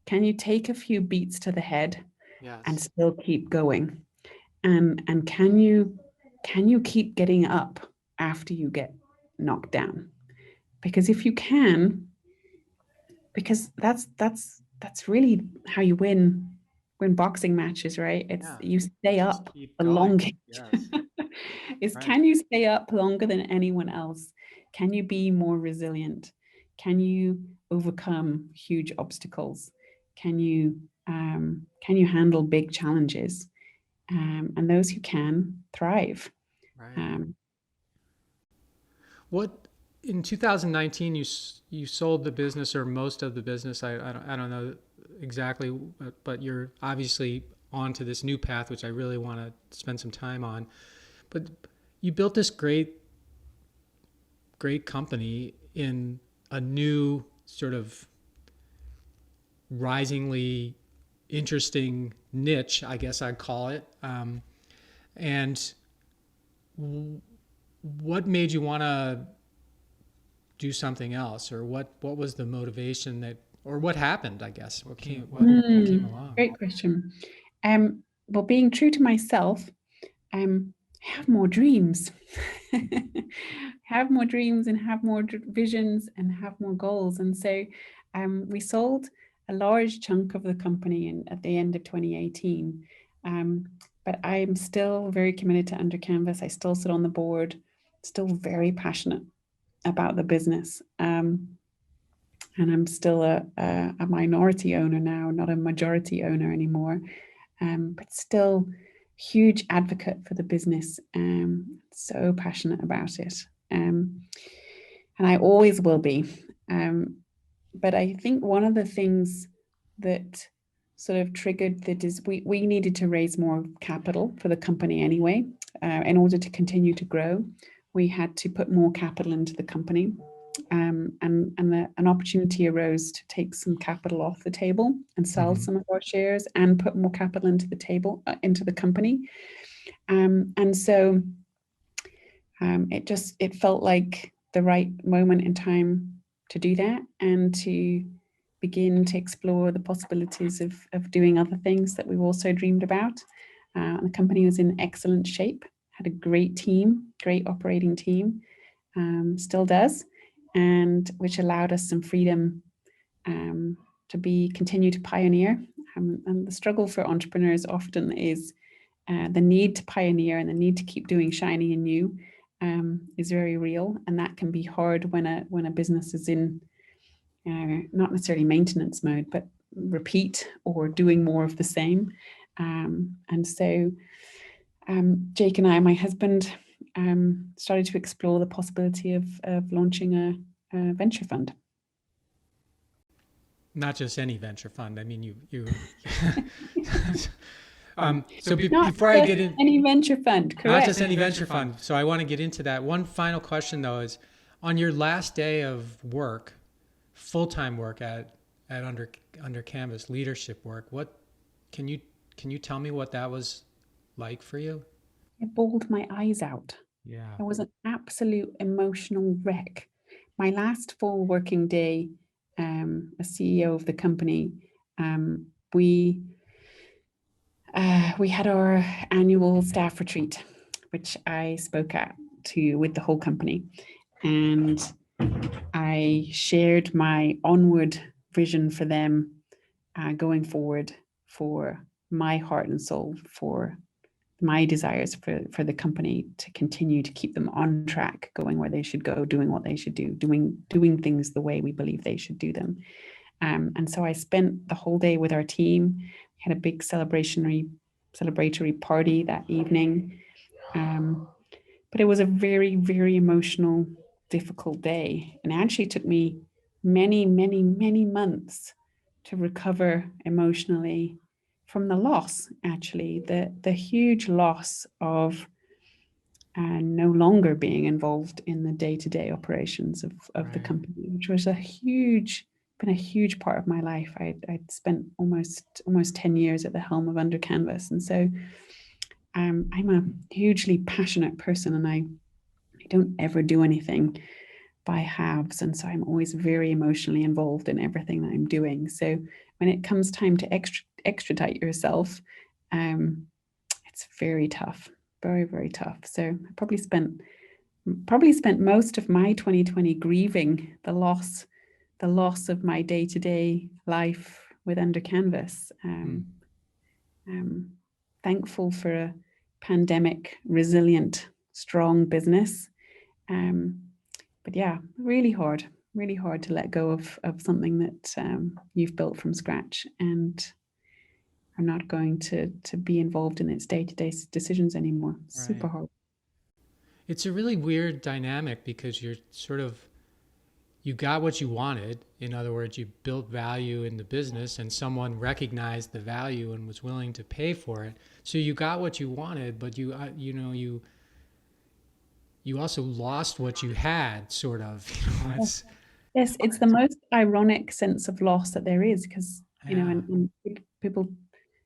Can you take a few beats to the head and still keep going? And can you keep getting up after you get knocked down? Because if you can, because that's really how you win boxing matches, right? It's you stay up the longest. Is right. Can you stay up longer than anyone else? Can you be more resilient? Can you overcome huge obstacles? Can you handle big challenges? And those who can thrive. Right. What in 2019 you sold the business, or most of the business? I don't know exactly, but you're obviously onto this new path, which I really want to spend some time on. But you built this great company in a new sort of risingly interesting niche, I guess I'd call it. And what made you want to do something else, or what was the motivation or what happened, I guess? What came along? Great question. Well, being true to myself, have more dreams. Have more dreams and have more visions and have more goals. And so we sold a large chunk of the company at the end of 2018. But I'm still very committed to Under Canvas. I still sit on the board, still very passionate about the business. And I'm still a minority owner now, not a majority owner anymore, but still huge advocate for the business. So passionate about it. And I always will be. But I think one of the things that sort of triggered that is we needed to raise more capital for the company anyway. In order to continue to grow, we had to put more capital into the company. And an opportunity arose to take some capital off the table and sell some of our shares and put more capital into the table, into the company. And so it felt like the right moment in time to do that and to begin to explore the possibilities of doing other things that we've also dreamed about. The company was in excellent shape, had a great team, great operating team, still does, and which allowed us some freedom to continue to pioneer. And the struggle for entrepreneurs often is the need to pioneer and the need to keep doing shiny and new is very real, and that can be hard when a business is in not necessarily maintenance mode, but repeat or doing more of the same. And so Jake and I, my husband, started to explore the possibility of launching a venture fund. Not just any venture fund. I mean, you so before I get in, any venture fund, correct? Not just any venture fund. So I want to get into that. One final question though is, on your last day of work, full-time work at Under Canvas, leadership work, what can you tell me what that was like for you? I bawled my eyes out. Yeah. It was an absolute emotional wreck. My last full working day as CEO of the company, we had our annual staff retreat, which I spoke with the whole company, and I shared my onward vision for them going forward, for my heart and soul, for my desires for the company to continue to keep them on track, going where they should go, doing what they should do, doing things the way we believe they should do them. And so I spent the whole day with our team. We had a big celebratory party that evening. But it was a very, very emotional, difficult day. And it actually took me many, many, many months to recover emotionally from the loss, actually, the huge loss of no longer being involved in the day-to-day operations of the company, which was been a huge part of my life. I'd spent almost 10 years at the helm of Under Canvas. And so I'm a hugely passionate person, and I don't ever do anything by halves. And so I'm always very emotionally involved in everything that I'm doing. So when it comes time to extradite yourself, it's very tough, very, very tough. So I probably spent most of my 2020 grieving the loss of my day-to-day life with Under Canvas. Thankful for a pandemic resilient, strong business. But yeah, really hard to let go of something that you've built from scratch and are not going to be involved in its day-to-day decisions anymore. Right. Super hard. It's a really weird dynamic because you're sort of, you got what you wanted. In other words, you built value in the business and someone recognized the value and was willing to pay for it. So you got what you wanted, but you also lost what you had, sort of. Yes, it's the most ironic sense of loss that there is, because and people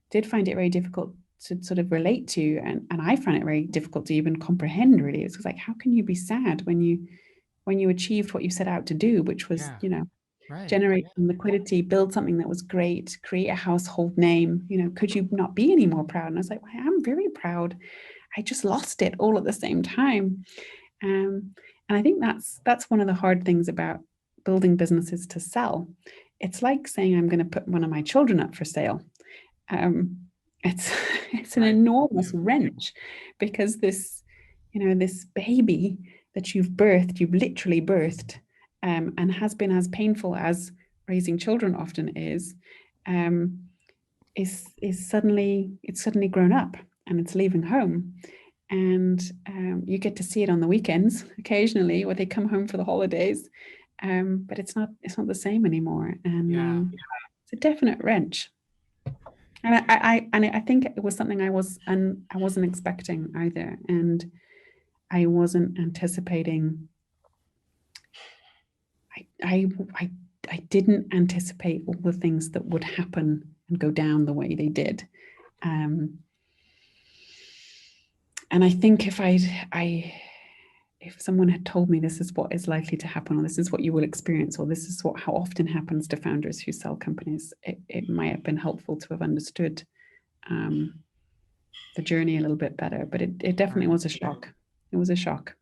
did find it very difficult to sort of relate to, and I found it very difficult to even comprehend. Really, it's like, how can you be sad when you achieved what you set out to do, which was generate some liquidity, build something that was great, create a household name? Could you not be any more proud? And I was like, well, I am very proud. I just lost it all at the same time. And I think that's one of the hard things about building businesses to sell. It's like saying I'm going to put one of my children up for sale. It's an enormous wrench, because this baby that you've literally birthed, and has been as painful as raising children often is suddenly grown up and it's leaving home. And you get to see it on the weekends occasionally, or they come home for the holidays, but it's not the same anymore. And it's a definite wrench. And I think it was something I wasn't expecting either, and I wasn't anticipating. I didn't anticipate all the things that would happen and go down the way they did. And I think if someone had told me this is what is likely to happen, or this is what you will experience, or this is how often happens to founders who sell companies, it might have been helpful to have understood the journey a little bit better. But it definitely was a shock. It was a shock.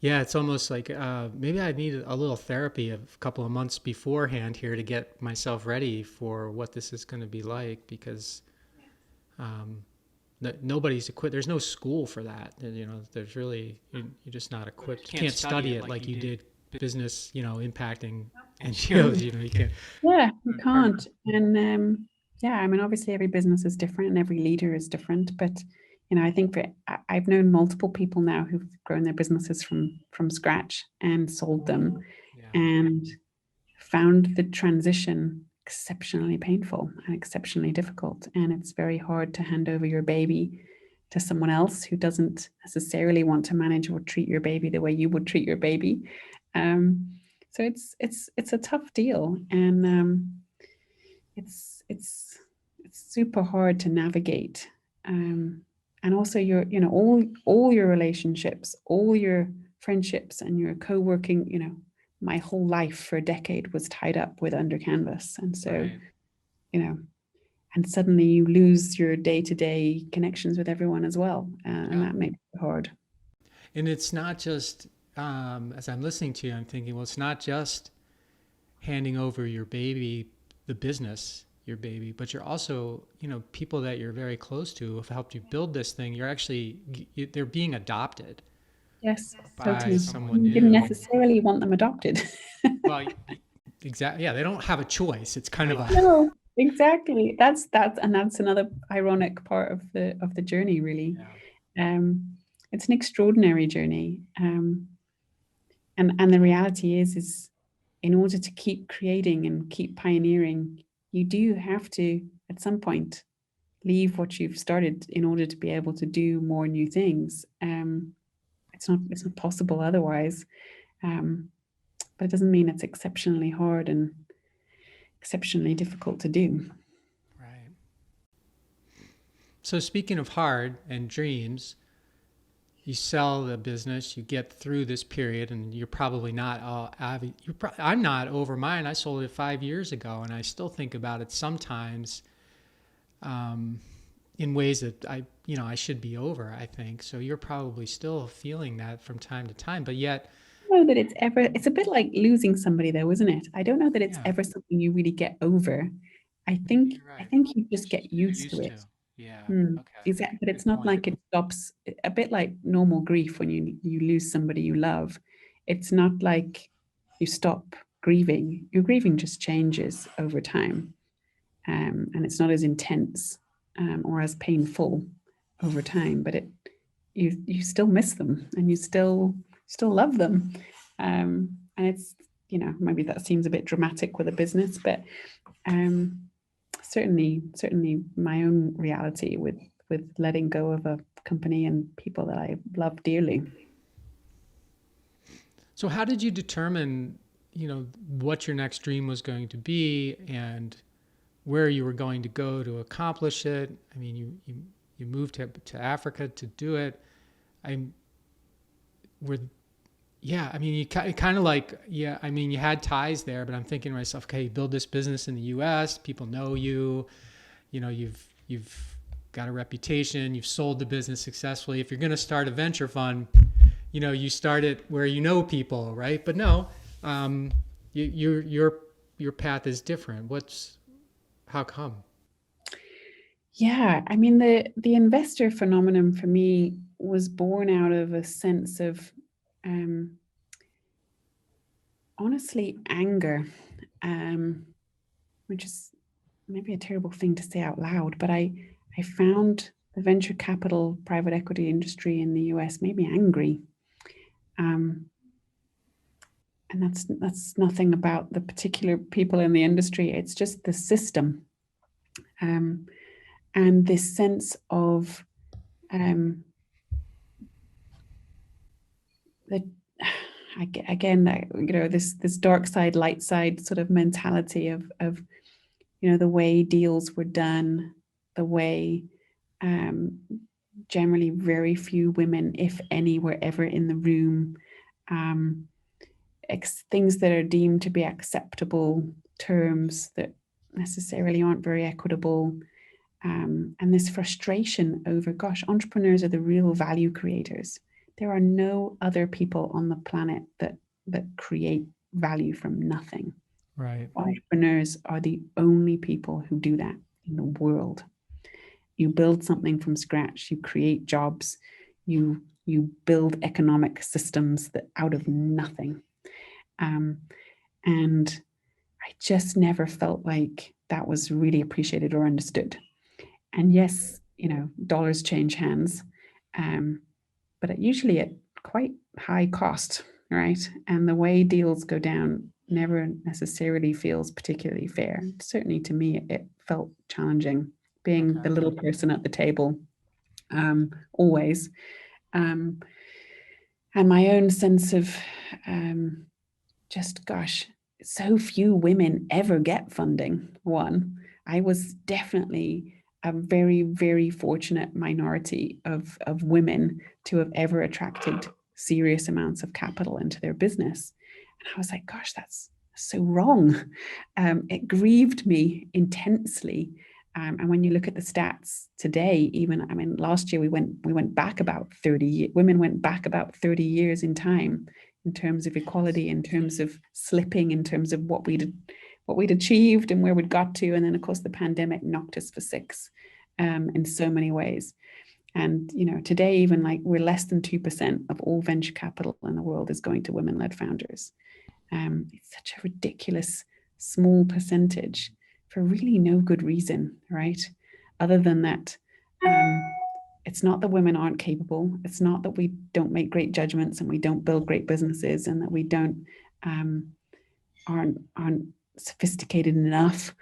Yeah, it's almost like maybe I need a little therapy a couple of months beforehand here to get myself ready for what this is going to be like, because nobody's equipped. There's no school for that. There's really, you're just not equipped. You can't study it like you did business, impacting NGOs. You can't. Yeah, you can't. And obviously every business is different and every leader is different. But I think I've known multiple people now who've grown their businesses from scratch and sold them, and found the transition exceptionally painful and exceptionally difficult. And it's very hard to hand over your baby to someone else who doesn't necessarily want to manage or treat your baby the way you would treat your baby. So it's a tough deal, and it's super hard to navigate. And also all your relationships, all your friendships, and your co-working, my whole life for a decade was tied up with Under Canvas. And so, and suddenly you lose your day-to-day connections with everyone as well. And that makes it hard. And it's not just, as I'm listening to you, I'm thinking, well, it's not just handing over your baby, the business, your baby, but you're also, people that you're very close to have helped you build this thing. You're actually, they're being adopted. Yes, by totally. someone You didn't necessarily want them adopted. Well, exactly. Yeah, they don't have a choice. It's kind of a No, exactly. That's another ironic part of the journey, really. yeah. It's an extraordinary journey. And the reality is in order to keep creating and keep pioneering, you do have to, at some point, leave what you've started in order to be able to do more new things. It's not possible otherwise. But it doesn't mean it's exceptionally hard and exceptionally difficult to do. Right. So speaking of hard and dreams, you sell the business, you get through this period, and you're probably not I'm not over mine. I sold it 5 years ago, and I still think about it sometimes, in ways that I should be over, I think. So you're probably still feeling that from time to time, but yet, I don't know that it's a bit like losing somebody though, isn't it? I don't know that it's yeah, ever something you really get over. you're I right. think you just get You're used to used to. it. Yeah. Okay. Exactly, but Good it's not point. like it stops. A bit like normal grief when you lose somebody you love. It's not like you stop grieving. Your grieving just changes over time, and it's not as intense or as painful over time. But you still miss them, and you still love them, and it's maybe that seems a bit dramatic with a business, but um, certainly my own reality with letting go of a company and people that I love dearly. So how did you determine, what your next dream was going to be and where you were going to go to accomplish it? I mean, you moved to Africa to do it. I'm were Yeah, I mean, you kind of like, yeah, I mean, you had ties there, but I'm thinking to myself, okay, you build this business in the US, people know you, you've got a reputation, you've sold the business successfully. If you're going to start a venture fund, you start it where you know people, right? But no, your path is different. How come? Yeah, I mean the investor phenomenon for me was born out of a sense of um, honestly anger, um, which is maybe a terrible thing to say out loud, but I found the venture capital private equity industry in the US made me angry. Um, and that's nothing about the particular people in the industry. It's just the system, and this sense of um, that again, this dark side, light side sort of mentality of the way deals were done, the way generally very few women, if any, were ever in the room. Um, Things that are deemed to be acceptable terms that necessarily aren't very equitable, and this frustration over, gosh, entrepreneurs are the real value creators. There are no other people on the planet that create value from nothing. Right. Entrepreneurs are the only people who do that in the world. You build something from scratch, you create jobs, you build economic systems that out of nothing. And I just never felt like that was really appreciated or understood. And yes, dollars change hands, but usually at quite high cost, right? And the way deals go down never necessarily feels particularly fair. Certainly to me, it felt challenging being Okay. the little person at the table, always. Um, and my own sense of just, gosh, so few women ever get funding. One, I was definitely a very, very fortunate minority of women to have ever attracted serious amounts of capital into their business. And I was like, gosh, that's so wrong. It grieved me intensely. And when you look at the stats today, even, I mean, last year we went back about 30 women went back about 30 years in time in terms of equality, in terms of slipping, in terms of what we'd achieved and where we'd got to. And then of course the pandemic knocked us for six in so many ways. And today, even like we're less than 2% of all venture capital in the world is going to women-led founders. It's such a ridiculous small percentage for really no good reason, right? Other than that, it's not that women aren't capable. It's not that we don't make great judgments and we don't build great businesses and that we don't aren't sophisticated enough,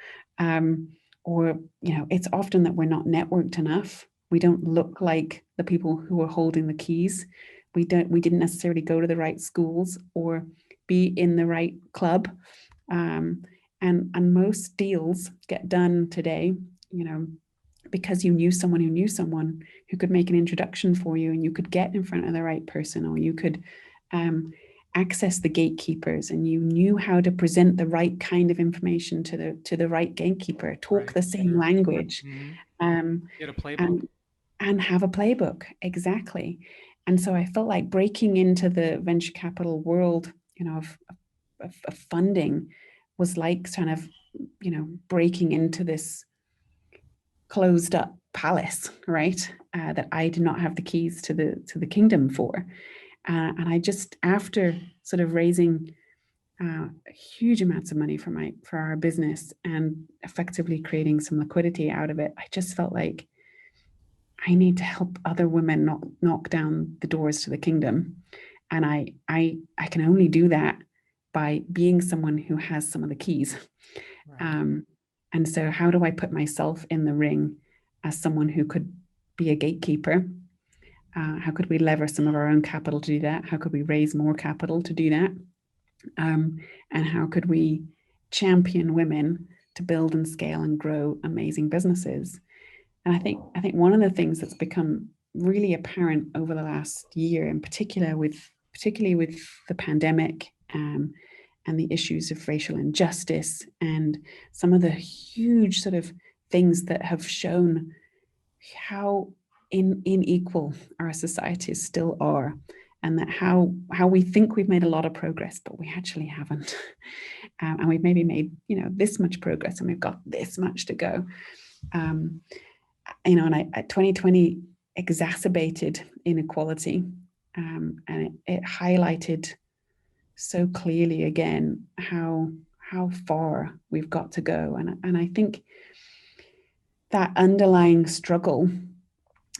or it's often that we're not networked enough. We don't look like the people who are holding the keys. We didn't necessarily go to the right schools or be in the right club, and most deals get done today, because you knew someone who could make an introduction for you, and you could get in front of the right person, or you could access the gatekeepers, and you knew how to present the right kind of information to the right gatekeeper, talk the same language, get a playbook, and have a playbook. Exactly. And so I felt like breaking into the venture capital world, of funding was like kind of, breaking into this closed up palace, right? That I did not have the keys to the kingdom for. And I just, after sort of raising huge amounts of money for our business and effectively creating some liquidity out of it, I just felt like I need to help other women knock down the doors to the kingdom. And I can only do that by being someone who has some of the keys. Right. And so how do I put myself in the ring as someone who could be a gatekeeper? How could we lever some of our own capital to do that? How could we raise more capital to do that? And how could we champion women to build and scale and grow amazing businesses? And I think one of the things that's become really apparent over the last year, in particularly with the pandemic, and the issues of racial injustice and some of the huge sort of things that have shown how unequal our societies still are, and that how we think we've made a lot of progress, but we actually haven't. And we've maybe made, this much progress and we've got this much to go. And 2020 exacerbated inequality, and it highlighted so clearly again how far we've got to go. And I think that underlying struggle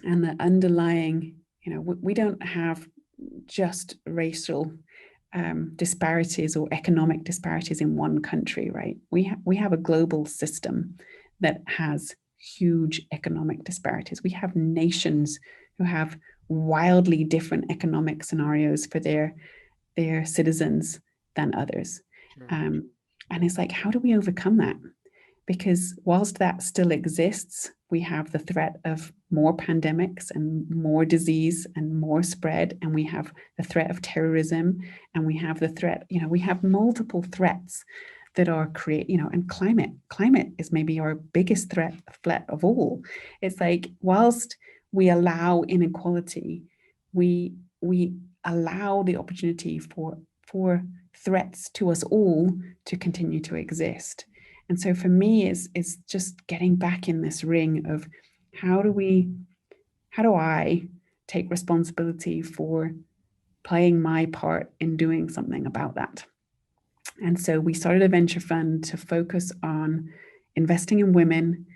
and the underlying, we don't have just racial disparities or economic disparities in one country, right? We have a global system that has huge economic disparities. We have nations who have wildly different economic scenarios for their citizens than others. Sure. And it's like, how do we overcome that? Because whilst that still exists, we have the threat of more pandemics and more disease and more spread, and we have the threat of terrorism, and we have the threat, we have multiple threats that are and climate is maybe our biggest threat of all. It's like, whilst we allow inequality, we allow the opportunity for threats to us all to continue to exist. And so for me, it's just getting back in this ring of how do I take responsibility for playing my part in doing something about that. And so we started a venture fund to focus on investing in women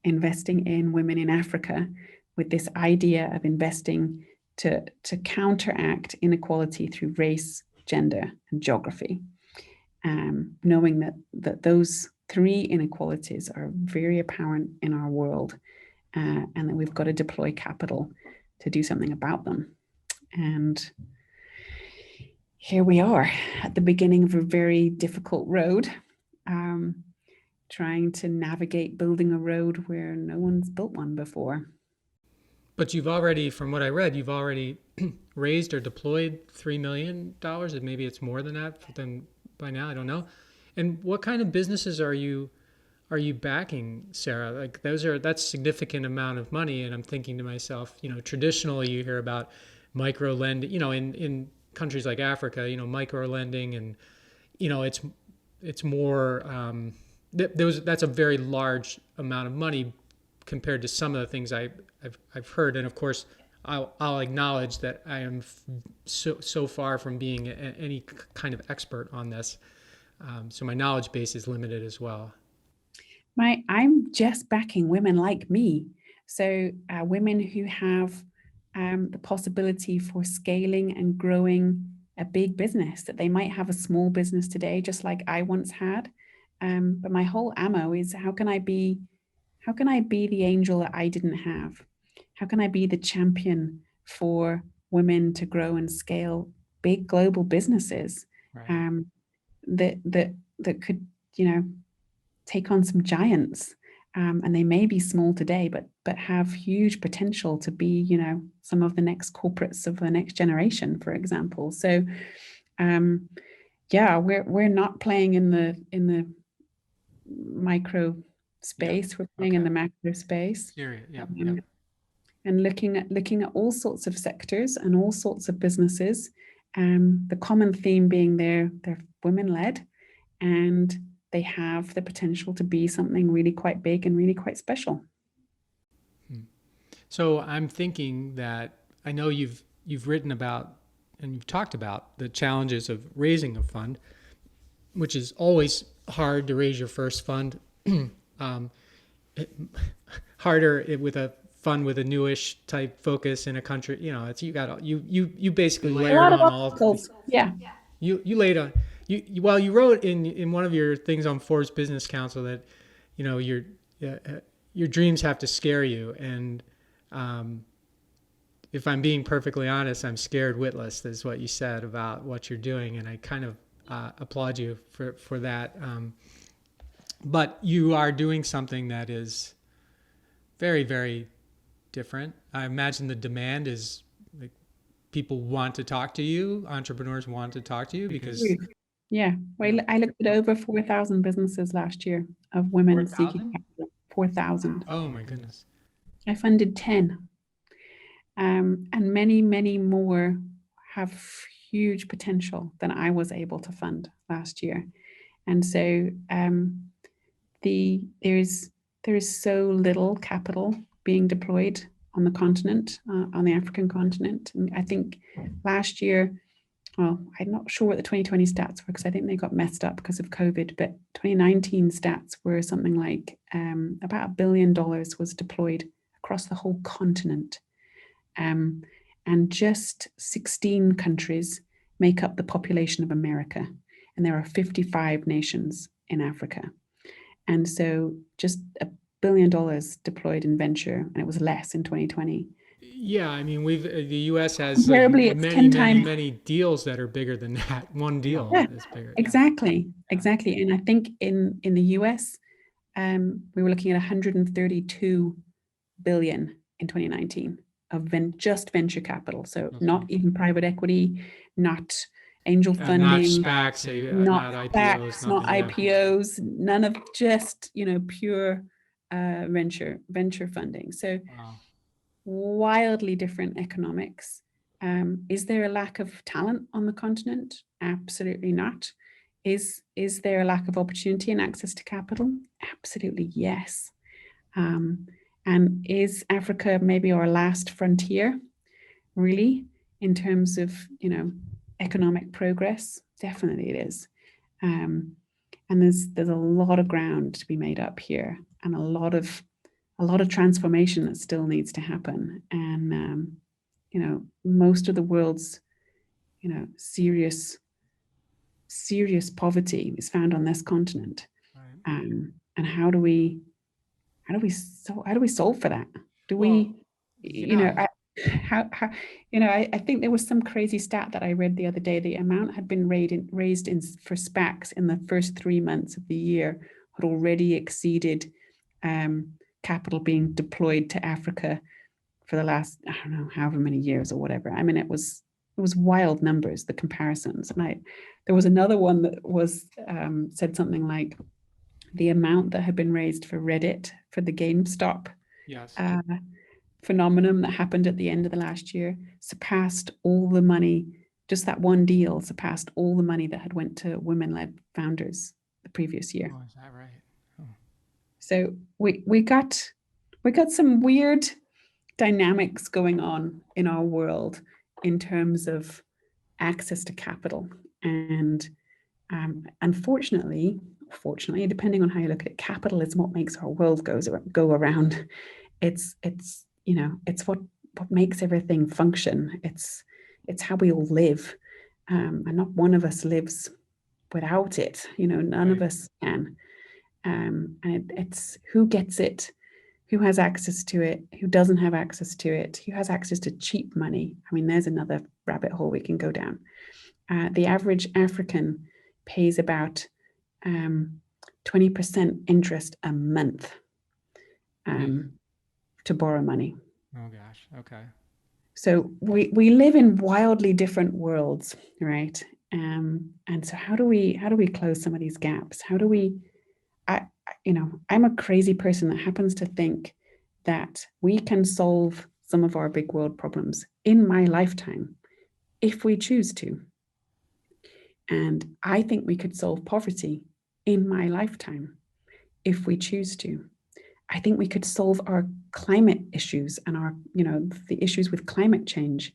in Africa, with this idea of investing to counteract inequality through race, gender, and geography, knowing that those three inequalities are very apparent in our world, and that we've got to deploy capital to do something about them. And here we are at the beginning of a very difficult road, trying to navigate building a road where no one's built one before. But you've already, from what I read, you've already raised or deployed $3 million, and maybe it's more than that by now, I don't know. And what kind of businesses are you backing, Sarah? Like that's significant amount of money. And I'm thinking to myself, traditionally you hear about micro lending, in countries like Africa, micro lending, and it's more that's a very large amount of money compared to some of the things I've heard. And of course, I'll acknowledge that I am so far from being any kind of expert on this. So my knowledge base is limited as well. I'm just backing women like me. So women who have the possibility for scaling and growing a big business, that they might have a small business today, just like I once had. But my whole ammo is how can I be the angel that I didn't have? How can I be the champion for women to grow and scale big global businesses, Right. that could, take on some giants, and they may be small today, but have huge potential to be, some of the next corporates of the next generation, for example. So, yeah, we're not playing in the micro space. We're playing in the macro space. Serious. Yeah. And looking at all sorts of sectors and all sorts of businesses. The common theme being they're women led, and they have the potential to be something really quite big and really quite special. So I'm thinking that I know you've written about and you've talked about the challenges of raising a fund, which is always hard to raise your first fund. Harder with a fund with a newish type focus in a country. It's you basically layered on all. Yeah. You laid on you wrote in one of your things on Forbes Business Council that your dreams have to scare you, and if I'm being perfectly honest, I'm scared witless. Is what you said about what you're doing, and I kind of applaud you for that. But you are doing something that is very, very different. I imagine the demand is like people want to talk to you, entrepreneurs want to talk to you because. Yeah, well, I looked at over 4,000 businesses last year of women 4,000? seeking capital. 4,000. Oh my goodness. I funded 10. And many, many more have huge potential than I was able to fund last year. And so there is so little capital being deployed on the continent, on the African continent. And I think last year, well, I'm not sure what the 2020 stats were because I think they got messed up because of COVID, but 2019 stats were something like about $1 billion was deployed across the whole continent. And just 16 countries make up the population of America. And there are 55 nations in Africa. And so just $1 billion deployed in venture, and it was less in 2020. Yeah, I mean, the U.S. has many deals that are bigger than that. One deal is bigger. Exactly. And I think in the U.S., we were looking at 132 billion in 2019 of just venture capital. So not even private equity, not angel funding, not SPACs, not IPOs, not IPOs, none of just pure venture funding. So. Wow. Wildly different economics. Is there a lack of talent on the continent? Absolutely not. Is there a lack of opportunity and access to capital? Absolutely yes. And is Africa maybe our last frontier, really, in terms of economic progress? Definitely it is. And there's a lot of ground to be made up here, and a lot of transformation that still needs to happen. And, most of the world's, serious poverty is found on this continent. Right. And how do we solve for that? I think there was some crazy stat that I read the other day. The amount had been raised for SPACs in the first 3 months of the year had already exceeded capital being deployed to Africa for the last, I don't know, however many years or whatever. I mean, it was wild numbers, the comparisons. And there was another one that was said something like the amount that had been raised for Reddit for the GameStop phenomenon that happened at the end of the last year surpassed all the money. Just that one deal surpassed all the money that had went to women-led founders the previous year. Oh, is that right? So we got some weird dynamics going on in our world in terms of access to capital. And unfortunately, fortunately, depending on how you look at it, capital is what makes our world go around. It's what makes everything function. It's how we all live, and not one of us lives without it. None of us can. And it's who gets it, who has access to it, who doesn't have access to it, who has access to cheap money. I mean, there's another rabbit hole we can go down. The average African pays about 20% interest a month to borrow money. Oh gosh. Okay. So we live in wildly different worlds, right? And so how do we close some of these gaps? How do we? I'm a crazy person that happens to think that we can solve some of our big world problems in my lifetime if we choose to. And I think we could solve poverty in my lifetime if we choose to. I think we could solve our climate issues and the issues with climate change.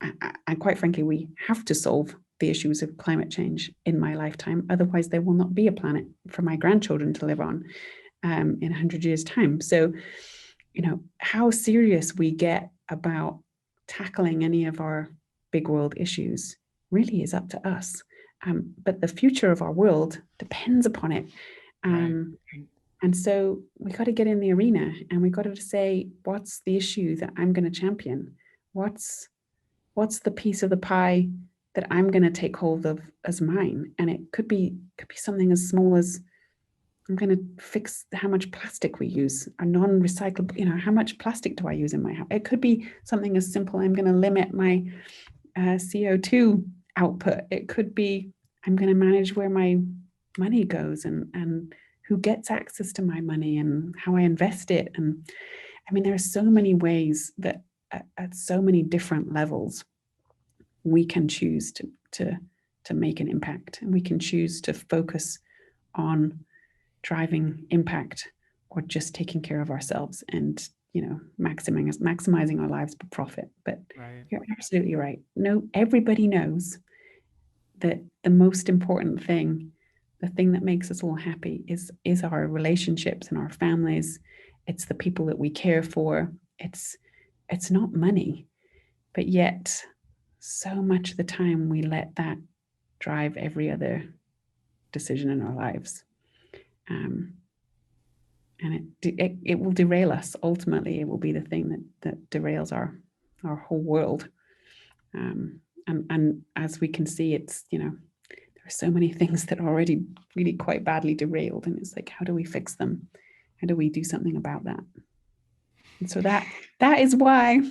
And quite frankly, we have to solve the issues of climate change in my lifetime. Otherwise, there will not be a planet for my grandchildren to live on in 100 years' time. So, how serious we get about tackling any of our big world issues really is up to us. But the future of our world depends upon it. Right. And so we got to get in the arena, and we got to say, what's the issue that I'm going to champion? What's the piece of the pie that I'm going to take hold of as mine? And it could be something as small as, I'm going to fix how much plastic we use, a non-recyclable, how much plastic do I use in my house? It could be something as simple, I'm going to limit my CO2 output. It could be, I'm going to manage where my money goes and who gets access to my money and how I invest it. And I mean, there are so many ways that at so many different levels, we can choose to make an impact, and we can choose to focus on driving impact or just taking care of ourselves and maximizing our lives for profit. But right. You're absolutely right. No, everybody knows that the most important thing, the thing that makes us all happy, is our relationships and our families. It's the people that we care for. It's not money, but yet so much of the time we let that drive every other decision in our lives. And it will derail us. Ultimately, it will be the thing that derails our whole world. And as we can see, it's, there are so many things that are already really quite badly derailed. And it's like, how do we fix them? How do we do something about that? And so that is why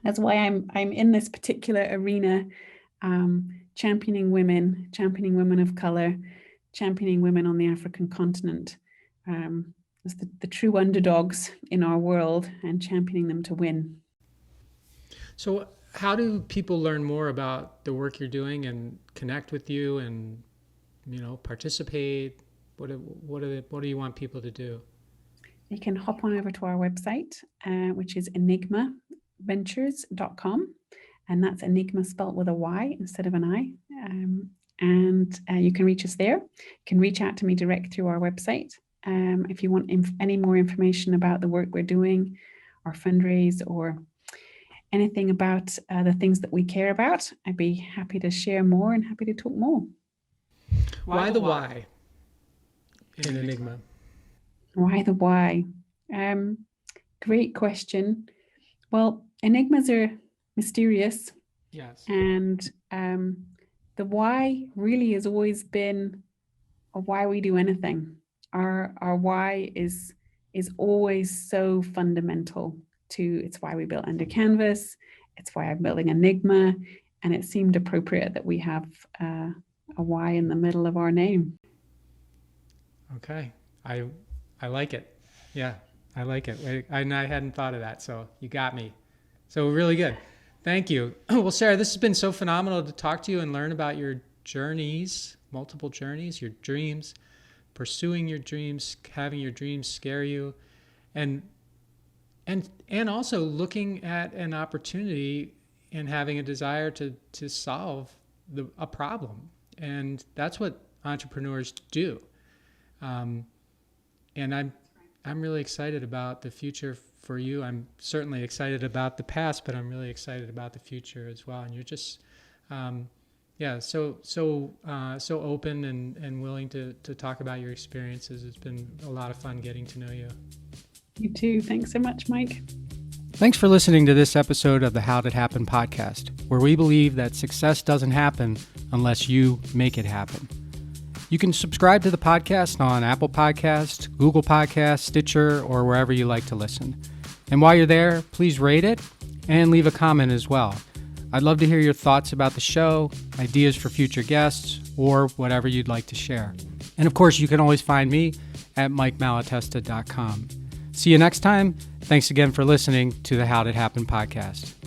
I'm in this particular arena, championing women of color, championing women on the African continent, as the true underdogs in our world, and championing them to win. So how do people learn more about the work you're doing and connect with you and, participate? What do you want people to do? You can hop on over to our website, which is enygmaventures.com. And that's Enygma spelt with a Y instead of an I. And you can reach us there. You can reach out to me direct through our website. If you want any more information about the work we're doing, our fundraise, or anything about the things that we care about, I'd be happy to share more and happy to talk more. Why the why in Enygma? Why the why? Great question. Well, enigmas are mysterious. Yes. And the why really has always been why we do anything. Our why is always so fundamental to, it's why we built Under Canvas, it's why I'm building Enygma, and it seemed appropriate that we have a why in the middle of our name. Okay, I like it. Yeah, I like it. I hadn't thought of that, so you got me. So really good. Thank you. Well, Sarah, this has been so phenomenal to talk to you and learn about your journeys, multiple journeys, your dreams, pursuing your dreams, having your dreams scare you. And And also looking at an opportunity and having a desire to solve a problem. And that's what entrepreneurs do. And I'm really excited about the future for you. I'm certainly excited about the past, but I'm really excited about the future as well. And you're just, so open and willing to talk about your experiences. It's been a lot of fun getting to know you. You too. Thanks so much, Mike. Thanks for listening to this episode of the How'd It Happen podcast, where we believe that success doesn't happen unless you make it happen. You can subscribe to the podcast on Apple Podcasts, Google Podcasts, Stitcher, or wherever you like to listen. And while you're there, please rate it and leave a comment as well. I'd love to hear your thoughts about the show, ideas for future guests, or whatever you'd like to share. And of course, you can always find me at mikemalatesta.com. See you next time. Thanks again for listening to the How'd It Happen podcast.